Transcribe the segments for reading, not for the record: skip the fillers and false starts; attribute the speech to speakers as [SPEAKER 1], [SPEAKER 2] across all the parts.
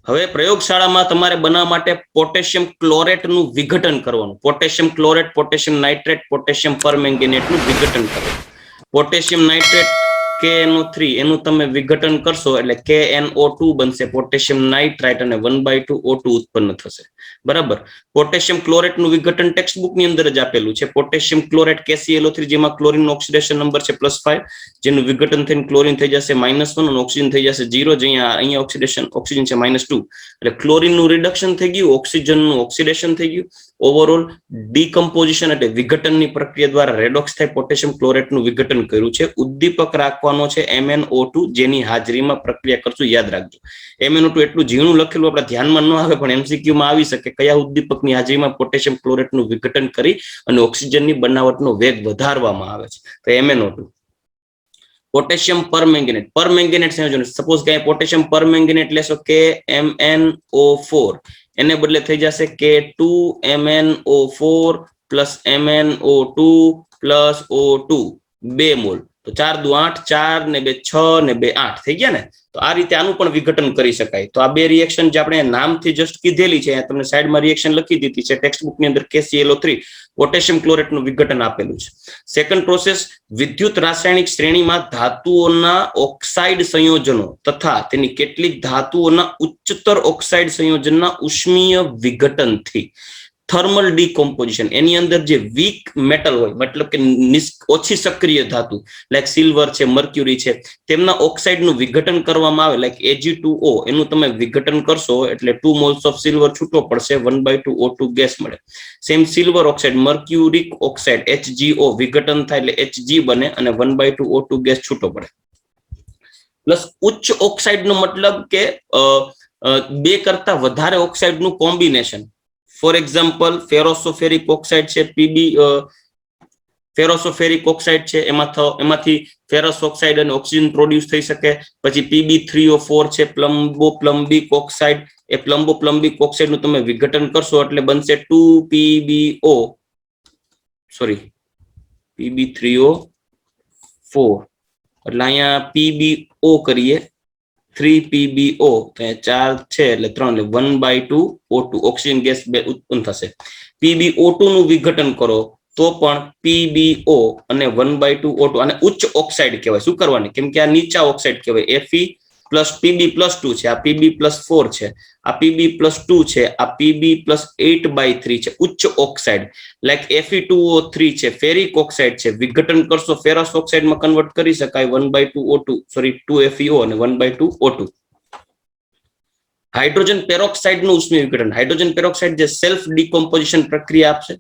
[SPEAKER 1] હવે પ્રયોગશાળામાં તમારે બનાવવા માટે પોટેશિયમ ક્લોરેટનું વિઘટન કરવાનું. Potassium chlorate, potassium nitrate, potassium પરમેંગેનેટનું વિઘટન કરવાનું. પોટેશિયમ નાઇટ્રેટ KNO3 એનું તમે વિઘટન કરશો એટલે KNO2 બનશે, પોટેશિયમ નાઇટ્રાઇટ, અને 1/2 O2 ઉત્પન્ન થશે. બરાબર. પોટેશિયમ ક્લોરેટનું વિઘટન ટેક્સ્ટબુકની અંદર જ આપેલું છે. પોટેશિયમ ક્લોરેટ KClO3, જેમાં ક્લોરીનનો ઓક્સિડેશન નંબર છે +5, જેનું વિઘટન થઈને ક્લોરીન થઈ જશે -1 અને ઓક્સિજન થઈ જશે 0. અહીંયા ઓક્સિજન છે -2, એટલે ક્લોરીનનું રિડક્શન થઈ ગયું, ઓક્સિજનનું ઓક્સિડેશન થઈ ગયું. ઓવરઓલ ડીકમ્પોઝિશન એટલે વિઘટનની પ્રક્રિયા દ્વારા રેડોક્સ થાય પોટેશિયમ ક્લોરેટનું વિઘટન કર્યું છે. ઉદ્દીપક રાખવાનો છે MnO2, જેની હાજરીમાં પ્રક્રિયા કરશું. યાદ રાખજો, MnO2 એટલું ઝીણું લખેલું આપણે ધ્યાનમાં ન આવે, પણ MCQમાં આવી શકે. કયા ઉદ્દીપકની હાજરીમાં પોટેશિયમ ક્લોરેટનું વિઘટન કરી અને ઓક્સિજનની બનાવટનો વેગ વધારવામાં આવે છે? તો MnO2. પોટેશિયમ પરમેંગેનેટ, પરમેંગેનેટ સંયોજન, સપોઝ કે પોટેશિયમ પરમેંગેનેટ લેશો KMnO4, એને બદલે થઈ જશે K2MnO4 plus MnO2 plus O2, 2 mall. તો 4 દુ 8, 4 ને 2 6 ને 2 8 થઈ ગયા ને? તો આ રીતે આનું પણ વિઘટન કરી શકાય. તો આ બે રિએક્શન જે આપણે નામથી જસ્ટ કીધેલી છે, તમને સાઈડમાં રિએક્શન લખી દીધી છે ટેક્સ્ટબુકની અંદર. KClO3 પોટેશિયમ ક્લોરેટનું વિઘટન આપેલું છે. સેકન્ડ પ્રોસેસ, વિદ્યુત રાસાયણિક શ્રેણીમાં ધાતુઓના ઓક્સાઇડ સંયોજનો તથા તેની કેટલીક ધાતુઓના ઉચ્ચતર ઓક્સાઇડ સંયોજનના ઉષ્મીય વિઘટનથી થર્મલ ડીકોમ્પોઝિશન, એની અંદર જે વીક મેટલ હોય, મતલબ કે ઓછી સક્રિય ધાતુ લાઈક સિલ્વર છે, મર્ક્યુરી છે, તેમના ઓક્સાઇડનું વિઘટન કરવામાં આવે. લાઈક Ag2O, એનું તમે વિઘટન કરશો એટલે 2 મોલ્સ ઓફ સિલ્વર છૂટો પડશે, 1/2 O2 ગેસ મળે. Same silver oxide, mercuric oxide HgO વિઘટન થાય એટલે Hg બને અને 1/2 O2 ગેસ છૂટો પડે. પ્લસ ઉચ્ચ ઓક્સાઇડનો મતલબ કે 2 કરતા વધારે ઓક્સાઇડનું કોમ્બિનેશન. ફોર એક્ઝામ્પલ, ફેરોસોફેરિક ઓક્સાઇડ છે, ફેરોસોફેરિક ઓક્સાઇડ છે, એમાંથી ફેરસ ઓક્સાઇડ અને ઓક્સિજન પ્રોડ્યુસ થઈ શકે. પછી Pb3O4 છે, પ્લમ્બિક ઓક્સાઇડ, એ પ્લમ્બિક ઓક્સાઇડનું તમે વિઘટન કરશો એટલે બનશે 2PbO, એટલે અહીંયા PbO કરીએ, 3PbO, તો 4 છે એટલે 3, એટલે 1/2 O2 ઓક્સિજન ગેસ ઉત્પન્ન થશે. PbO2 નું વિઘટન કરો તો પણ PbO અને 1/2 O2, અને ઉચ્ચ ઓક્સાઇડ કહેવાય. શું કરવાની? કેમ કે આ નીચા ઓક્સાઇડ કહેવાય. Fe પ્લસ Pb+2 છે, આ Pb+4 છે, આ Pb+2 છે, આ Pb+8/3 છે, ઉચ્ચ ઓક્સાઇડ. લાઈક Fe2O3 છે, ફેરિક ઓક્સાઇડ છે, વિઘટન કરશો ફેરસ ઓક્સાઇડમાં કન્વર્ટ કરી શકાય, 1/2 O2, 2FeO અને 1/2 O2. હાઇડ્રોજન પેરોક્સાઇડનું ઉષ્મીય વિઘટન. હાઇડ્રોજન પેરોક્સાઇડ જે સેલ્ફ ડીકોમ્પોઝિશન પ્રક્રિયા આપશે,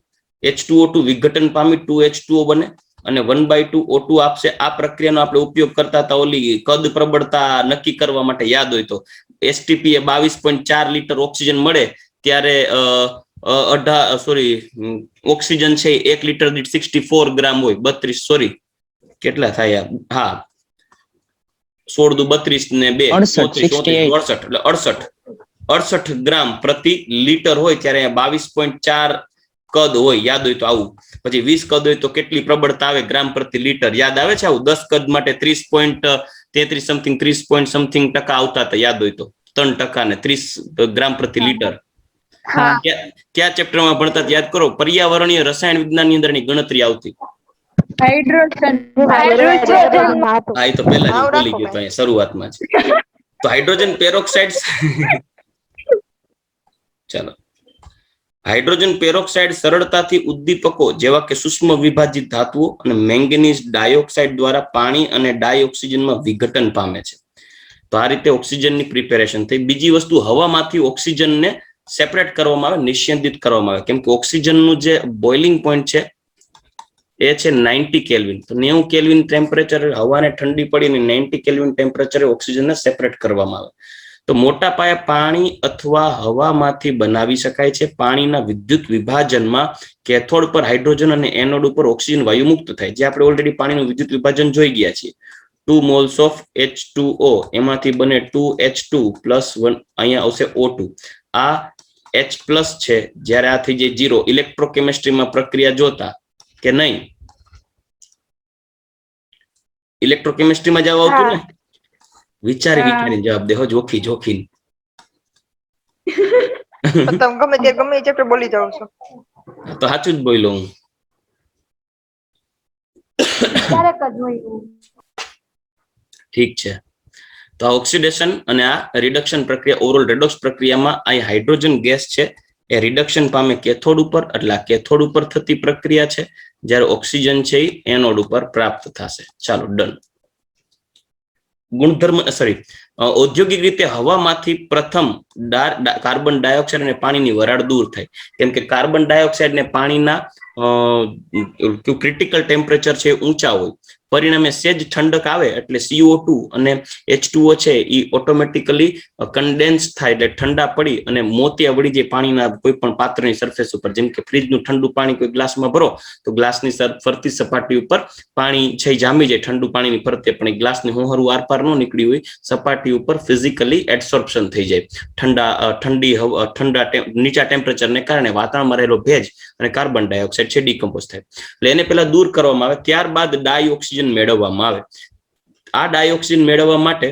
[SPEAKER 1] H2O2 વિઘટન પામી 2H2O બને અને 1/2 O2 આપશે. આ પ્રક્રિયાનો આપણે ઉપયોગ કરતા હતા ઓલી કદ પ્રબળતા નક્કી કરવા માટે, યાદ હોય તો. STP એ 22.4 લીટર ઓક્સિજન મળે ત્યારે ઓક્સિજન છે 1 લીટર દીઠ 64 ગ્રામ હોય. 32 કેટલા થાય? હા, 16 દુ 32 ને 2 68 ગ્રામ પ્રતિ લીટર હોય, ત્યારે 22.4 કદ હોય, યાદ હોય તો આવું. પછી 20 કદ હોય તો કેટલી પ્રબળતા આવે ગ્રામ પ્રતિ લીટર? યાદ આવે છે આવું? 10 કદ માટે 30.33 સમથિંગ 30 સમથિંગ ટકા આવતા હતા, યાદ હોય તો 3% ને 30 ગ્રામ પ્રતિ લીટર. ક્યાં ચેપ્ટરમાં ભણતા યાદ કરો? પર્યાવરણીય રસાયણ વિજ્ઞાનની અંદર એની ગણતરી આવતી. હા, એ તો પહેલા જ બોલી ગયો તો અહીંયા શરૂઆતમાં જ. તો હાઇડ્રોજન પેરોક્સાઇડ, ચાલો, હાઇડ્રોજન પેરોક્સાઇડ સરળતાથી ઉદ્દીપકો જેવા કે સૂક્ષ્મ વિભાજિત ધાતુઓ અને મેંગેનીઝ ડાયોક્સાઇડ દ્વારા પાણી અને ડાયઓક્સિજનમાં વિઘટન પામે છે. તો આ રીતે ઓક્સિજનની પ્રિપેરેશન થઈ. બીજી વસ્તુ, હવામાંથી ઓક્સિજનને સેપરેટ કરવામાં આવે, નિસ્યંદિત કરવામાં આવે. કેમ કે ઓક્સિજનનું જે બોઇલિંગ પોઈન્ટ છે એ છે 90 કેલ્વિન. તો 90 કેલ્વિન ટેમ્પરેચર, હવાને ઠંડી પડીને 90 કેલ્વિન ટેમ્પરેચરે ઓક્સિજનને સેપરેટ કરવામાં આવે. તો મોટા પાયે પાણી અથવા હવામાંથી બનાવી શકાય છે. પાણીના વિદ્યુત વિભાજનમાં કેથોડ પર હાઇડ્રોજન અને એનોડ ઉપર ઓક્સિજન વાયુ મુક્ત થાય, જે આપણે ઓલરેડી પાણીનું વિદ્યુત વિભાજન જોઈ ગયા છીએ. 2 મોલ્સ ઓફ H2O, એમાંથી બને 2H2 પ્લસ 1, અહીંયા આવશે O2. આ H પ્લસ છે, જ્યારે આ થઈ જાય 0. ઇલેક્ટ્રોકેમિસ્ટ્રીમાં પ્રક્રિયા જોતા કે નહીં? ઇલેક્ટ્રોકેમિસ્ટ્રીમાં જવાબ આવતું ને? વિચારીને જવાબ દેહો, જોખી.
[SPEAKER 2] તમે ગમે તે ચેપ્ટર બોલી જાવ છો.
[SPEAKER 1] તો સાચું જ બોલ્યો હું.
[SPEAKER 3] ક્યારેક જ હોય એવું.
[SPEAKER 1] ઠીક છે. તો આ ઓક્સિડેશન અને આ રિડક્શન પ્રક્રિયા, ઓવરઓલ રેડોક્સ પ્રક્રિયામાં આ હાઇડ્રોજન ગેસ છે એ રિડક્શન પામે કેથોડ ઉપર, એટલે આ કેથોડ ઉપર થતી પ્રક્રિયા છે, જ્યારે ઓક્સિજન છે એ એનોડ ઉપર પ્રાપ્ત થશે. ચાલો ડન. ગુણધર્મ ઔદ્યોગિક રીતે હવામાંથી પ્રથમ કાર્બન ડાયોક્સાઇડ અને પાણીની વરાળ દૂર થાય, કેમ કે કાર્બન ડાયોક્સાઇડ ને પાણીના ક્રિટિકલ ટેમ્પરેચર છે ઊંચા હોય, પરિણામે સેજ ઠંડક આવે એટલે CO2 અને H2O છે એ ઓટોમેટિકલી કન્ડેન્સ થાય, એટલે ઠંડા પડી અને મોતિયા વળી જાય પાણીના કોઈ પણ પાત્રની સરફેસ ઉપર. જેમ કે ફ્રીજનું ઠંડુ પાણી કોઈ ગ્લાસમાં ભરો તો ગ્લાસની ફરતી સપાટી ઉપર પાણી છે જામી જાય ઠંડુ પાણીની ફરતે, પણ એ ગ્લાસની હોહરું આરપાર ન નીકળી હોય, સપાટી ઉપર ફિઝિકલી એડસોર્પ્શન થઈ જાય ઠંડા નીચા ટેમ્પરેચરને કારણે વાતાવરણમાં રહેલો ભેજ અને કાર્બન ડાયોક્સાઇડ છે ડીકમ્પોઝ થાય. એટલે એને પહેલા દૂર કરવામાં આવે, ત્યારબાદ ડાયોક્સિજન મેળવવામાં આવે. આ ડાયોક્સિજન મેળવવા માટે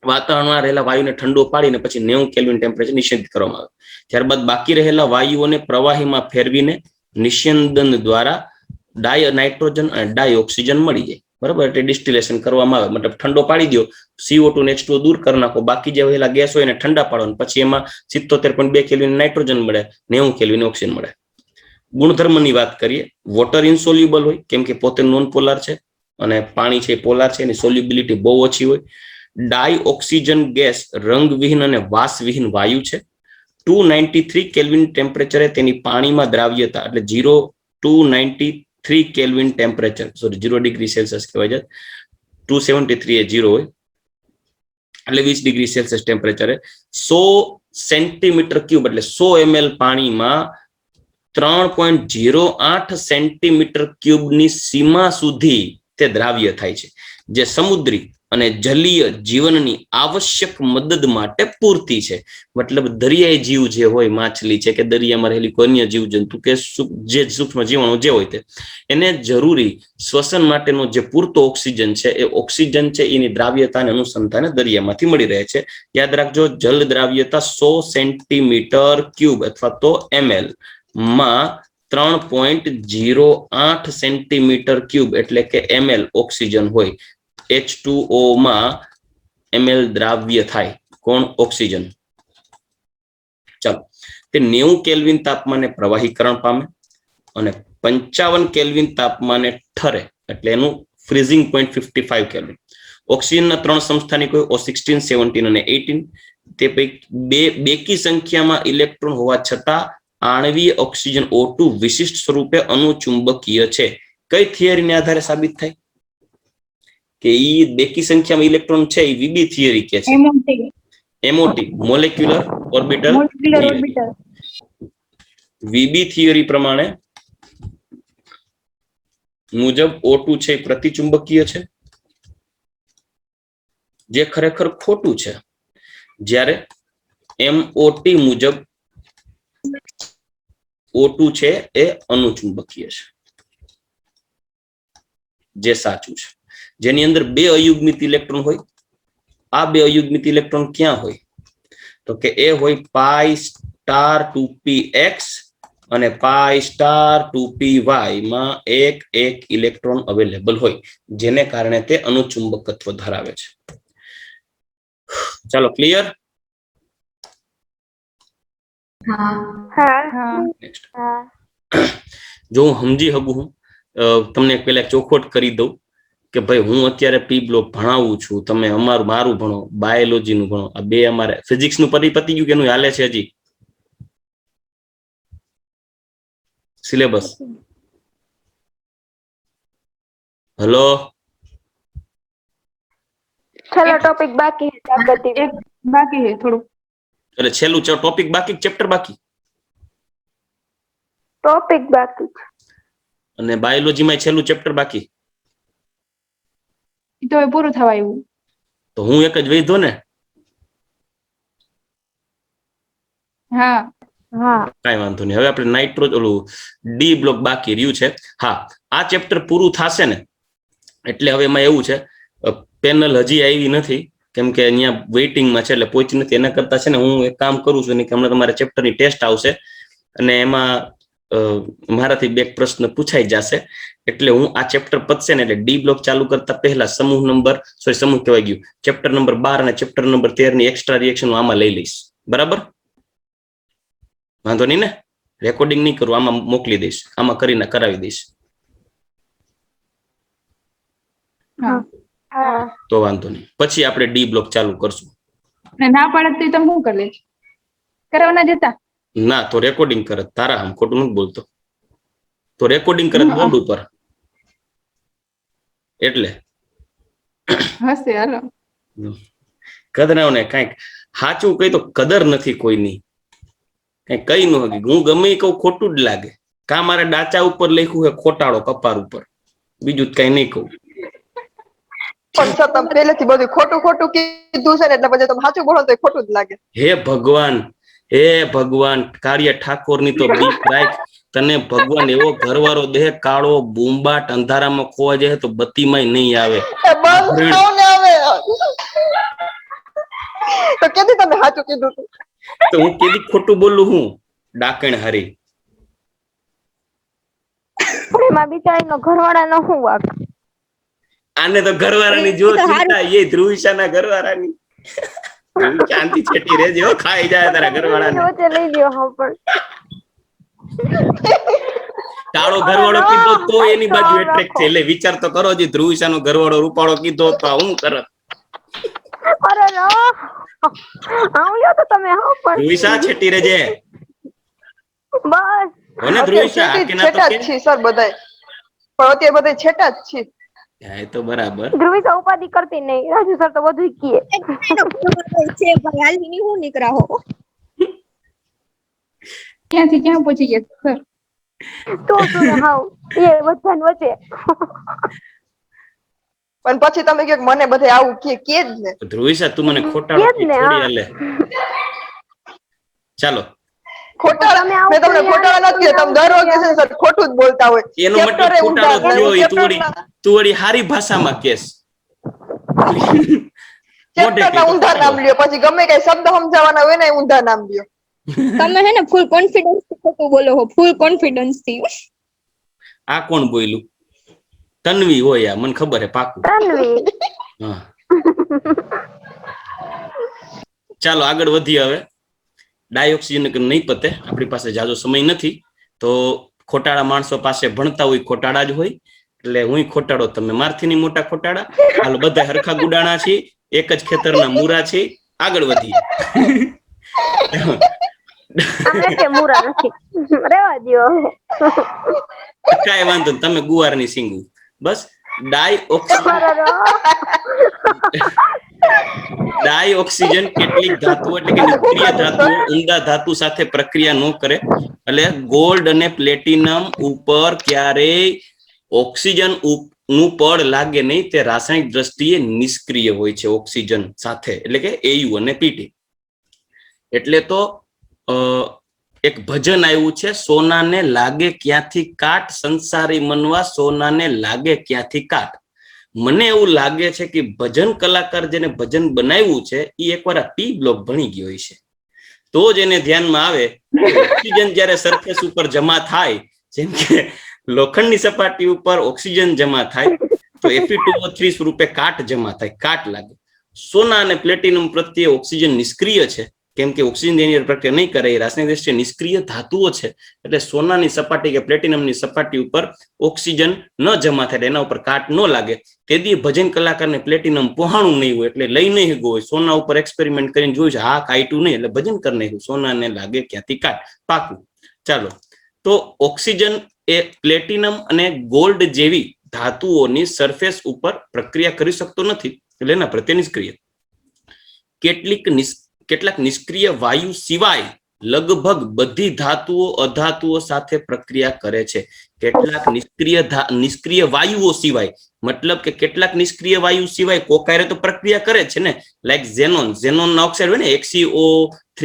[SPEAKER 1] વાતાવરણમાં રહેલા વાયુને ઠંડો પાડીને પછી 90 કેલ્વિન ટેમ્પરેચર નિષેધિત કરવામાં આવે. ત્યારબાદ બાકી રહેલા વાયુઓને પ્રવાહીમાં ફેરવીને નિસ્યંદન દ્વારા નાઇટ્રોજન અને ડાયોક્સિજન મળી જાય. બરાબર, એટલે ડિસ્ટિલેશન કરવામાં આવે, મતલબ ઠંડો પાડી દો, CO2 ને H2O દૂર કરી નાખો, બાકી જે રહેલા ગેસ હોય એને ઠંડા પાડો, પછી એમાં 77.2 કેલ્વિન નાઇટ્રોજન મળે, 90 કેલ્વિન ઓક્સિજન મળે. ગુણધર્મની વાત કરીએ, વોટર ઇન્સોલ્યુબલ હોય કેમ કે પોતે નોન પોલાર છે, અને પાણી છે પોલાર છે, એની સોલ્યુબિલિટી બહુ ઓછી હોય. ડાયઓક્સિજન ગેસ રંગવિહીન અને વાસવિહીન વાયુ છે. 293 કેલ્વિન ટેમ્પરેચરે તેની પાણીમાં દ્રાવ્યતા, એટલે 293 kelvin temperature, sorry 0 degree Celsius કહેવાય છે, 273 એ 0 હોય, એટલે 20 ડિગ્રી સેલ્સિયસ ટેમ્પરેચરે 100 સેન્ટીમીટર ક્યુબ એટલે 100 ml પાણીમાં 3.08 સેન્ટીમીટર ક્યુબની સીમા સુધી તે દ્રાવ્ય થાય છે, જે સમુદ્રી અને જલીય જીવનની આવશ્યક મદદ માટે પૂરતી છે. મતલબ દરિયાઈ જીવ જે હોય, માછલી છે કે દરિયામાં રહેલી કોઈ અન્ય જીવજંતુ કે જે સૂક્ષ્મ જીવાણુ જે હોય તે, એને જરૂરી શ્વસન માટેનો જે પૂરતો ઓક્સિજન છે એ ઓક્સિજન છે એની દ્રાવ્યતાને અનુસંધાને દરિયામાંથી મળી રહે છે. યાદ રાખજો, જલ દ્રાવ્યતા 100 સેન્ટીમીટર ક્યુબ અથવા તો ml માં 3.08 સેન્ટીમીટર ક્યુબ એટલે કે ml ઓક્સિજન હોય. H2O માં ml દ્રાવ્ય થાય, કોણ? ઓક્સિજન. ચાલો, તે 90 કેલ્વિન તાપમાને પ્રવાહીકરણ પામે અને 55 કેલ્વિન તાપમાને ઠરે, એટલે એનું ફ્રીઝિંગ પોઈન્ટ 55 કેલ્વિન. ઓક્સિજનના 3 સમસ્થાનિક હોય, O16, 17 અને 18. તે પૈકી બેકી સંખ્યામાં ઇલેક્ટ્રોન હોવા છતાં આણ્વીય ઓક્સિજન O2 વિશિષ્ટ સ્વરૂપે અનુચુંબકીય છે. કઈ થિયરીને આધારે સાબિત થાય કે ઈ બેકી સંખ્યામાં ઇલેક્ટ્રોન છે? એ વીબી થિયરી કે છે, MOT, molecular orbital theory. VB theory પ્રમાણે મુજબ O2 છે પ્રતિચુંબકીય છે, જે ખરેખર ખોટું છે. જ્યારે MOT મુજબ O2 છે એ અનુચુંબકીય છે, જે સાચું છે. જેની અંદર 2 અયુગ્મિત ઇલેક્ટ્રોન હોય. આ 2 અયુગ્મિત ઇલેક્ટ્રોન ક્યાં હોય? તો કે એ હોય π*2px અને π*2py માં એક ઇલેક્ટ્રોન અવેલેબલ હોય, જેને કારણે તે અનુચુંબકત્વ ધરાવે છે. ચાલો, ક્લિયર? જો હું સમજી શકું હું તમને પેલા ચોખવટ કરી દઉં કે ભાઈ હું અત્યારે પી બ્લોક ભણાવું છું, તમે મારું ભણો, બાયોલોજી નું ભણો. આ 2 અમારે ફિઝિક્સ નું પતી ગયું કે એનું હાલે છે હજી સિલેબસ? હેલો,
[SPEAKER 3] છેલ્લો ટોપિક બાકી છે,
[SPEAKER 2] બાકી છે થોડું.
[SPEAKER 1] એટલે છેલ્લું ટોપિક બાકી, ચેપ્ટર બાકી,
[SPEAKER 3] ટોપિક બાકી છે,
[SPEAKER 1] અને બાયોલોજીમાં છેલ્લું ચેપ્ટર બાકી.
[SPEAKER 2] તો પૂરું થવા આવ્યું.
[SPEAKER 1] તો હું એક જ વૈધો ને?
[SPEAKER 2] હા,
[SPEAKER 1] કઈ વાંધો નહીં. હવે આપણે નાઇટ્રોજ ઓલું ડી બ્લોક બાકી રહ્યું છે. હા, આ ચેપ્ટર પૂરું થશે ને એટલે હવે એમાં એવું છે, પેનલ હજી આવી નથી, કેમ કે અહીંયા વેઇટિંગમાં છે એટલે પહોંચી નથી. એના કરતા છે ને હું એક કામ કરું છું કે હમણાં તમારા ચેપ્ટરની ટેસ્ટ આવશે અને એમાં મારાથી 2 પ્રશ્ન પૂછાઈ જશે, એટલે હું આ ચેપ્ટર પતશે ને એટલે ડી બ્લોક ચાલુ કરતા પહેલા સમૂહ કહેવાય ગયું ચેપ્ટર નંબર 12 અને ચેપ્ટર નંબર 13 ની એક્સ્ટ્રા રિએક્શન હું આમાં લઈ લઈશ. બરાબર, વાંધો નહીં ને? રેકોર્ડિંગ નહીં કરું, આમાં મોકલી દઈશ, આમાં કરીને કરાવી દઈશ. તો વાંધો નહીં, પછી આપણે ડી બ્લોક ચાલુ કરશું.
[SPEAKER 2] ના પાડે તો તમે શું કરી લેજો? કરાવના જતા
[SPEAKER 1] ના તો રેકોર્ડિંગ કરત તારા, આમ ખોટું નથી બોલતો, તો રેકોર્ડિંગ કરત બોર્ડ ઉપર એટલે
[SPEAKER 2] હશે. હાલો
[SPEAKER 1] કદરાવ ને કઈક સાચું કઈ તો કદર નથી કોઈની, કઈ કઈ ન હકી. હું ગમે કહું ખોટું જ લાગે. કા મારે ડાચા ઉપર લખ્યું છે ખોટાડો કપાર ઉપર, બીજું કઈ નહીં કહું.
[SPEAKER 4] પણ સર તમે પહેલેથી બધું ખોટું ખોટું કીધું છે ને એટલે પછી તમે સાચું બોલો તો ખોટું જ લાગે.
[SPEAKER 1] હે ભગવાન કાર્ય ઠાકોર ની તો બીક રાખ. તને ભગવાન એવો ઘરવાળો દેહ કાળો બૂમબાટ અંધારામાં ખોવા જાય તો બત્તીમાં નહીં આવે.
[SPEAKER 4] તો કેદી તમે સાચું કીધું હતું?
[SPEAKER 1] તો હું કેદી ખોટું બોલું? હું ડાકણ હારી.
[SPEAKER 3] એમાં બિચારીનો ઘરવાળાનો શું વાંક?
[SPEAKER 1] આને તો ઘરવાળાની જો ચિંતા, એ ધ્રુવિશાના ઘરવાળાની. શાંતિ છેટી રેજે, હો ખાઈ જાય તારા ઘરવાળાને.
[SPEAKER 3] વચ્ચે લઈ ગયો હા પણ
[SPEAKER 1] કાળો ઘરવાળો કીધો તો એની બાજુ એટ્રેક્ટ છે. એટલે વિચાર તો કરો, જે ધ્રુવિશાનો ઘરવાળો રૂપાળો કીધો તો હું કરત?
[SPEAKER 3] અરે આવ્યો તો તમે હા પણ
[SPEAKER 1] ધ્રુવિશા છેટી રેજે.
[SPEAKER 3] બસ
[SPEAKER 1] હોને ધ્રુવિશા કે ના તો
[SPEAKER 4] છેટા જ છે સર બધાય, પણ અત્યારે બધા છેટા જ છે.
[SPEAKER 1] એ તો બરાબર.
[SPEAKER 3] ધ્રુવિશા ઉપાધિ કરતી નહીં, રાજુ સર તો બધું કીએ
[SPEAKER 5] છે ભાઈ હાલની હું નીકળા હો.
[SPEAKER 2] ક્યાંથી ક્યાં પહોંચી ગયા સર?
[SPEAKER 3] તો તું હાવ એ બધાને વચ્ચે.
[SPEAKER 4] પણ પછી તમે કહો કે મને બધે આવું કે જ ને.
[SPEAKER 1] ધ્રુવિશા તું મને ખોટાડો
[SPEAKER 3] કે જ ને,
[SPEAKER 1] થોડી
[SPEAKER 3] હા.
[SPEAKER 1] હાલે. ચાલો
[SPEAKER 4] ખોટાડા
[SPEAKER 3] તમે આવું
[SPEAKER 4] મેં તમને
[SPEAKER 3] કરી
[SPEAKER 4] ખોટાડા નથી કીધું, તમે દર વખતે છે ને સર ખોટું જ બોલતા હોય.
[SPEAKER 1] એનો મતલબ
[SPEAKER 4] ચેપ્ટરે ઊંધા
[SPEAKER 1] ખોટાડો થયો હોય.
[SPEAKER 4] ચેપ્ટરના-
[SPEAKER 1] તું વળી હારી ભાષામાં કેસ.
[SPEAKER 4] ચેપ્ટરના ઊંધા નામ લ્યો, પછી ગમે કઈ શબ્દ સમજાવવાના હોય ને ઊંધા નામ લ્યો.
[SPEAKER 5] તમે હે ને ફૂલ કોન્ફિડન્સ થી ખોટું બોલો હો, ફૂલ કોન્ફિડન્સ થી.
[SPEAKER 1] આ કોણ બોલ્યું? તન્વી હોય, આ મને ખબર હે પાકું.
[SPEAKER 3] તન્વી
[SPEAKER 1] હા ચાલો આગળ વધીએ. હવે ડાયોક્સિજન નહીં પતે, આપણી પાસે જાજો સમય નથી, તો ખોટાડા માણસો પાસે ભણતા હોય ખોટાડા જ હોય, એટલે હું ખોટાડો, તમે મારથી મોટા ખોટાડા. હાલો બધા હરખા ગુડાણા છે, એક જ ખેતરના મૂરા છે. આગળ વધીએ.
[SPEAKER 3] અમે કે મૂરા નથી, રેવા દ્યો હવે.
[SPEAKER 1] કાંઈ વાંધો નહીં, તમે ગુવારની સિંગુ બસ. ડાયઓક્સિજન કેટલીક ધાતુઓ એટલે કે નિષ્ક્રિય ધાતુઓ ઊંડા ધાતુ સાથે પ્રક્રિયા ન કરે, એટલે ગોલ્ડ અને પ્લેટિનમ ઉપર ક્યારેય ઓક્સિજન નું પડ લાગે નહીં. તે રાસાયણિક દ્રષ્ટિએ નિષ્ક્રિય હોય છે ઓક્સિજન સાથે, એટલે કે એયુ અને પીટી. એટલે તો એક ભજન આવ્યું છે, સોનાને લાગે ક્યાંથી કાટ, સંસારી મનવા સોનાને લાગે ક્યાંથી કાટ. મને એવું લાગે છે કે ભજન કલાકાર જેને ભજન બનાવ્યું છે એ એકવાર આ પી બ્લોક ભણી ગયો છે, તો જ એને ધ્યાનમાં આવે. ઓક્સિજન જયારે સરફેસ ઉપર જમા થાય, જેમ કે લોખંડની સપાટી ઉપર ઓક્સિજન જમા થાય તો Fe2O3 સ્વરૂપે કાટ જમા થાય, કાટ લાગે. સોના અને પ્લેટિનમ પ્રત્યે ઓક્સિજન નિષ્ક્રિય છે, કેમ કે ઓક્સિજન એની પ્રક્રિયા નહીં કરે, એ રાસાયણિક દ્રષ્ટિએ નિષ્ક્રિય ધાતુઓ છે. એટલે સોનાની સપાટી કે પ્લેટિનમની સપાટી ઉપર ઓક્સિજન ન જમા થાય, એના ઉપર કાટ ન લાગે. તેથી ભજન કલાકારને પ્લેટિનમ પહોંચાણું નહીં હોય એટલે લઈ નહીં ગયો હોય. સોના ઉપર એક્સપેરિમેન્ટ કરીને જોયું છે, હા કાટ્યું નહીં, એટલે ભજન કરી નાખ્યું, સોનાને લાગે ક્યાંથી કાટ, પાકું. ચાલો, તો ઓક્સિજન એ પ્લેટિનમ અને ગોલ્ડ જેવી ધાતુઓની સરફેસ ઉપર પ્રક્રિયા કરી શકતો નથી, એટલે એના પ્રત્યે નિષ્ક્રિય. કેટલાક નિષ્ક્રિય વાયુ સિવાય લગભગ બધી ધાતુઓ અધાતુઓ સાથે પ્રક્રિયા કરે છે. કેટલાક નિષ્ક્રિય વાયુઓ સિવાય, મતલબ કે કેટલાક નિષ્ક્રિય વાયુ સિવાય કોકારે તો પ્રક્રિયા કરે છે ને, લાઈક ઝેનોન ના ઓક્સાઇડ હોય ને, XeO3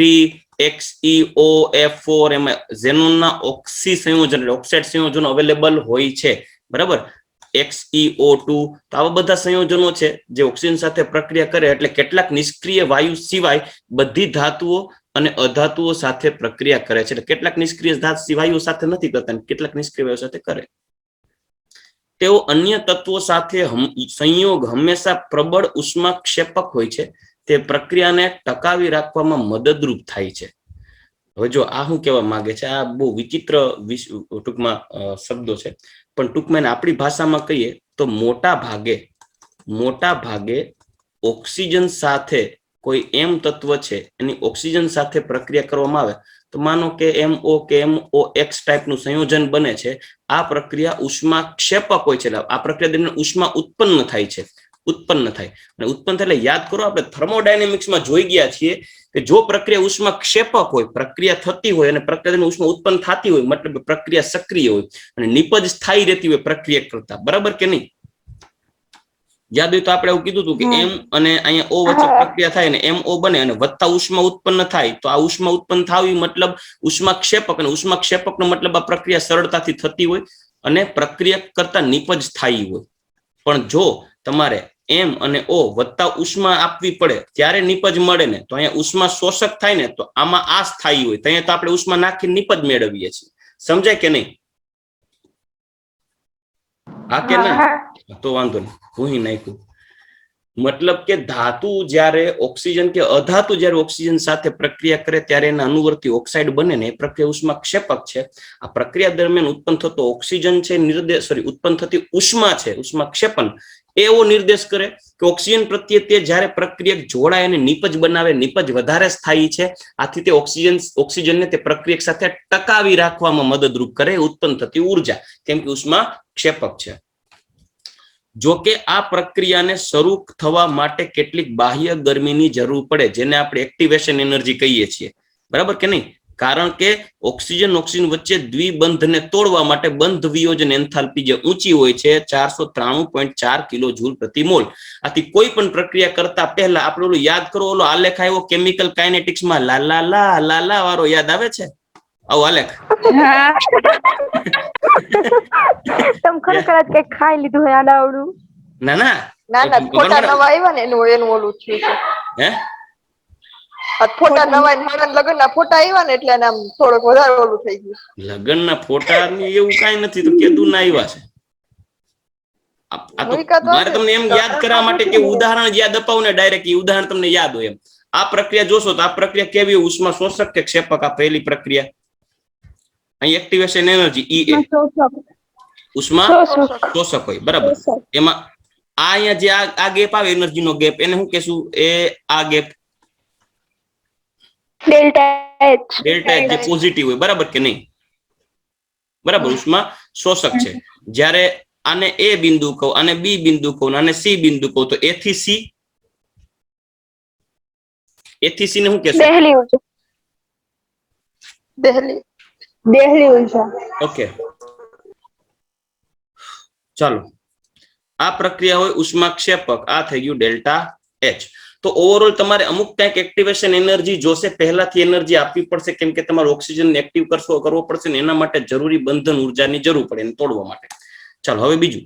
[SPEAKER 1] XeOF4, એમાં ઝેનોન ના ઓક્સી સંયોજન ઓક્સાઇડ સંયોજનો અવેલેબલ હોય છે, બરાબર. XeO2 તો આવા બધા સંયોજનો છે જે ઓક્સિજન સાથે પ્રક્રિયા કરે એટલે કેટલાક નિષ્ક્રિય વાયુ સિવાય બધી ધાતુઓ અને અધાતુઓ સાથે પ્રક્રિયા કરે છે. એટલે કેટલાક નિષ્ક્રિય વાયુઓ સાથે નથી કરતા, કેટલાક નિષ્ક્રિય વાયુઓ સાથે કરે. તેઓ અન્ય તત્વો સાથે સંયોગ હંમેશા પ્રબળ ઉષ્માક્ષેપક હોય છે. તે પ્રક્રિયાને ટકાવી રાખવામાં મદદરૂપ થાય છે. હવે જો આ શું કહેવા માંગે છે, આ બહુ વિચિત્ર ટૂંકમાં શબ્દો છે, પણ ટૂંકમાં આપણી ભાષામાં કહીએ તો મોટા ભાગે ઓક્સિજન સાથે કોઈ એમ તત્વ છે એની ઓક્સિજન સાથે પ્રક્રિયા કરવામાં આવે તો માનો કે MO કે MOX ટાઈપનું સંયોજન બને છે. આ પ્રક્રિયા ઉષ્માક્ષેપક હોય છે. આ પ્રક્રિયા દરમિયાન ઉષ્મા ઉત્પન્ન થાય અને ઉત્પન્ન થાય એટલે યાદ કરો, આપણે થર્મોડાયનેમિક્સમાં જોઈ ગયા છીએ કે જો પ્રક્રિયા ઉષ્માક્ષેપક હોય, પ્રક્રિયા થતી હોય અને પ્રક્રિયા ઉષ્મા ઉત્પન્ન થતી હોય, મતલબ પ્રક્રિયા સક્રિય હોય અને નિપજ સ્થાયી રહેતી હોય પ્રક્રિયા કરતા, બરાબર કે નહીં? યાદ હોય તો આપણે એવું કીધું હતું કે M અને અહીંયા O વચ્ચે પ્રક્રિયા થાય અને MO બને અને વત્તા ઉષ્મા ઉત્પન્ન થાય તો આ ઉષ્મા ઉત્પન્ન થવી મતલબ ઉષ્માક્ષેપક, અને ઉષ્માક્ષેપકનો મતલબ આ પ્રક્રિયા સરળતાથી થતી હોય અને પ્રક્રિયા કરતા નિપજ સ્થાયી હોય. પણ જો તમારે M અને O વત્તા ઉષ્મા આપવી પડે ત્યારે નિપજ મળે ને, તો અહીંયા ઉષ્મા શોષક થાય ને તો આમાં આ સ્થાયી હોય, તો અહીંયા તો આપણે ઉષ્મા નાખી નિપજ મેળવીએ છીએ. સમજાય કે નહીં? હા કે ના? તો વાંધો નહીં, ભૂહી નાખ્યું. મતલબ કે ધાતુ જ્યારે ઓક્સિજન કે અધાતુ જ્યારે ઓક્સિજન સાથે પ્રક્રિયા કરે ત્યારે એના અનુવર્તી ઓક્સાઇડ બને ને, એ પ્રક્રિયા ઉષ્માક્ષેપક છે. આ પ્રક્રિયા દરમિયાન ઉત્પન્ન થતો ઓક્સિજન છે ઉત્પન્ન થતી ઉષ્મા છે ઉષ્માક્ષેપન, એવો નિર્દેશ કરે કે ઓક્સિજન પ્રત્યે તે જ્યારે પ્રક્રિયા જોડાય અને નિપજ બનાવે, નિપજ વધારે સ્થાયી છે. આથી તે ઓક્સિજનને તે પ્રક્રિયા સાથે ટકાવી રાખવામાં મદદરૂપ કરે ઉત્પન્ન થતી ઉર્જા, કેમ કે ઉષ્માક્ષેપક છે. જો કે આ પ્રક્રિયાને શરૂ થવા માટે કેટલીક બાહ્ય ગરમીની જરૂર પડે, જેને આપણે એક્ટિવેશન એનર્જી કહીએ છીએ, બરાબર કે નહીં? કારણ કે ઓક્સિજન વચ્ચે દ્વિબંધને તોડવા માટે બંધ વિયોજન એન્થાલ્પી જે ઊંચી હોય છે 493.4 કિલોજૂલ પ્રતિ મોલ. આથી કોઈ પણ પ્રક્રિયા કરતા પહેલા આપણે ઓલું યાદ કરો, ઓલો આલેખ આવ્યો કેમિકલ કાઇનેટિક્સમાં, લાલા વાળો યાદ આવે છે? આવો આલેખ.
[SPEAKER 3] તમ ખરેખર જ કઈક ખાઈ લીધું હે આડાવડું.
[SPEAKER 4] ના ફોટા નવા આવ્યા ને એનું ઓલું થયું છે.
[SPEAKER 1] હે
[SPEAKER 4] આ ફોટા નવા લગ્નના ફોટા આવ્યા ને એટલે આમ થોડોક વધારે ઓલું થઈ ગયું.
[SPEAKER 1] લગ્નના ફોટા એવું કઈ નથી, તો કેદું ના આવ્યા છે. મારે તમને એમ યાદ કરવા માટે કે ઉદાહરણ યાદ અપાવું ને ડાયરેક્ટ, એ ઉદાહરણ તમને યાદ હોય એમ. આ પ્રક્રિયા જોશો તો આ પ્રક્રિયા કેવી હોય? ઉષ્મા શોષક કે ક્ષેપક? આ પહેલી પ્રક્રિયા. અહીં એક્ટિવેશન એનર્જી EA, ઉષ્મા શોષક હોય, બરાબર. એમાં આ અહીંયા જે આ ગેપ આવે એનર્જી નો ગેપ, એને શું કહેશું? એ આ ગેપ ડેલ્ટા H જે પોઝિટિવ હોય, બરાબર કે નહીં? બરાબર, ઉષ્મા શોષક છે. જ્યારે આને A બિંદુ કહું, આને B બિંદુ કહું, આને C બિંદુ કહું, તો A થી C ને શું કહેશું? દેહલી ઉર્જા. ઓકે, ચાલો. આ પ્રક્રિયા હોય ઉષ્માક્ષેપક, આ થઈ ગયું ડેલ્ટા H. તો ઓવરઓલ તમારે અમુક કંઈક એક્ટિવેશન એનર્જી જોશે, પહેલાથી એનર્જી આપવી પડશે, કેમ કે તમારે ઓક્સિજન એક્ટિવ કરવો પડશે ને એના માટે જરૂરી બંધન ઉર્જાની જરૂર પડે એને તોડવા માટે. ચાલો હવે બીજું,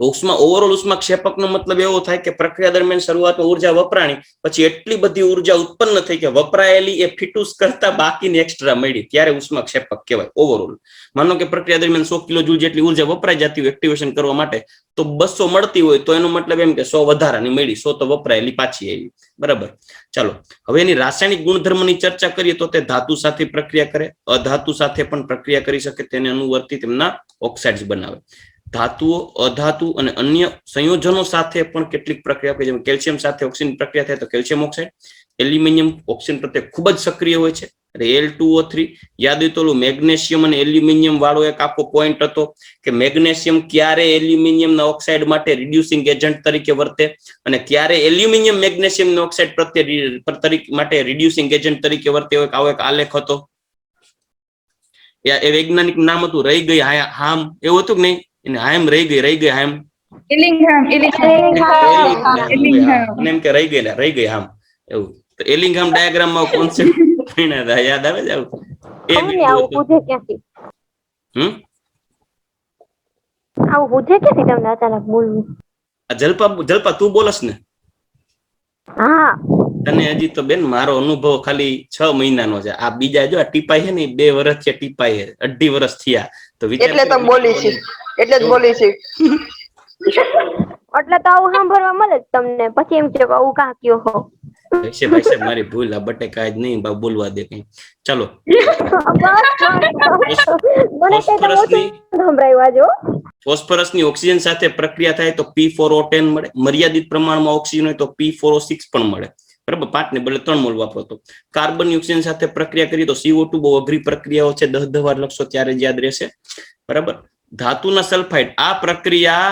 [SPEAKER 1] ઓવરઓલ ઉષ્માક્ષેપકનો મતલબ એવો થાય કે પ્રક્રિયા દરમિયાન શરૂઆતમાં ઉર્જા વપરાણી, પછી એટલી બધી ઉર્જા ઉત્પન્ન થઈ કે વપરાયેલી એ ફિટુસ કરતા બાકીની એક્સ્ટ્રા મળી, ત્યારે ઉષ્માક્ષેપક કહેવાય ઓવરઓલ. માનો કે પ્રક્રિયા દરમિયાન 100 કિલોજૂલ જેટલી ઉર્જા વપરાઈ જતી હોય એક્ટિવેશન કરવા માટે, તો 200 મળતી હોય તો એનો મતલબ એમ કે 100 વધારાની મળી, 100 તો વપરાયેલી પાછી આવી, બરાબર. ચાલો હવે એની રાસાયણિક ગુણધર્મની ચર્ચા કરીએ તો તે ધાતુ સાથે પ્રક્રિયા કરે, અધાતુ સાથે પણ પ્રક્રિયા કરી શકે, તેને અનુવર્તી તેમના ઓક્સાઇડ્સ બનાવે. ધાતુઓ, અધાતુ અને અન્ય સંયોજનો સાથે પણ કેટલીક પ્રક્રિયા, જેમ કેલ્શિયમ સાથે ઓક્સિજન પ્રક્રિયા થાય તો કેલ્શિયમ ઓક્સાઇડ. એલ્યુમિનિયમ ઓક્સિજન પ્રત્યે ખૂબ જ સક્રિય હોય છે, Al2O3. યાદ હોય તો મેગ્નેશિયમ અને એલ્યુમિનિયમ વાળો એક આખો પોઈન્ટ હતો કે મેગ્નેશિયમ ક્યારે એલ્યુમિનિયમના ઓક્સાઇડ માટે રિડ્યુસિંગ એજન્ટ તરીકે વર્તે અને ક્યારે એલ્યુમિનિયમ મેગ્નેશિયમના ઓક્સાઇડ પ્રત્યે માટે રિડ્યુસિંગ એજન્ટ તરીકે વર્તે, આવો એક આલેખ હતો. એ વૈજ્ઞાનિક નામ હતું રહી ગઈ હામ, એવું હતું કે નહીં? એને હામ રહી ગઈ હામ, એમ કે રહી ગઈ હામ, એવું. તો એલિંગહામ ડાયાગ્રામમાં કોન્સેપ્ટ યાદ આવે છે?
[SPEAKER 3] આવું પૂછે કે તમને અચાનક બોલવું?
[SPEAKER 1] આ જલ્પા તું બોલસ ને?
[SPEAKER 3] હા
[SPEAKER 1] તને હજી તો બેન મારો અનુભવ ખાલી 6 મહિનાનો છે. આ બીજા જો આ ટીપાઈ છે ને 2 વર્ષ છે, ટીપાઈ છે 2.5 વર્ષ થયા. તો વિચાર
[SPEAKER 4] એટલે તમે બોલી છે, એટલે જ બોલી છે.
[SPEAKER 3] એટલે તો આવું સાંભળવા મળે જ તમને. પછી એમ કે આવું કાં કયો હો.
[SPEAKER 1] ભાઈ સાહેબ મારી ભૂલ, આ બટેકા જ નહીં બોલવા દે કઈ. ચાલો
[SPEAKER 3] મને કઈ તમે ઓછું સંભળાવ્યું આજે હો.
[SPEAKER 1] ફોસ્ફરસની ઓક્સિજન સાથે પ્રક્રિયા થાય તો P4O10 મળે. મર્યાદિત પ્રમાણમાં ઓક્સિજન હોય તો P4O6 પણ મળે. બરાબર, 5 ને બદલે 3 મોલ વાપરો તો. કાર્બન ઓક્સિજન સાથે પ્રક્રિયા કરી તો CO2 બહુ અઘરી પ્રક્રિયાઓ છે, 10 વાર લખશો ત્યારે જ યાદ રહેશે. બરાબર, ધાતુના સલ્ફાઇડ, આ પ્રક્રિયા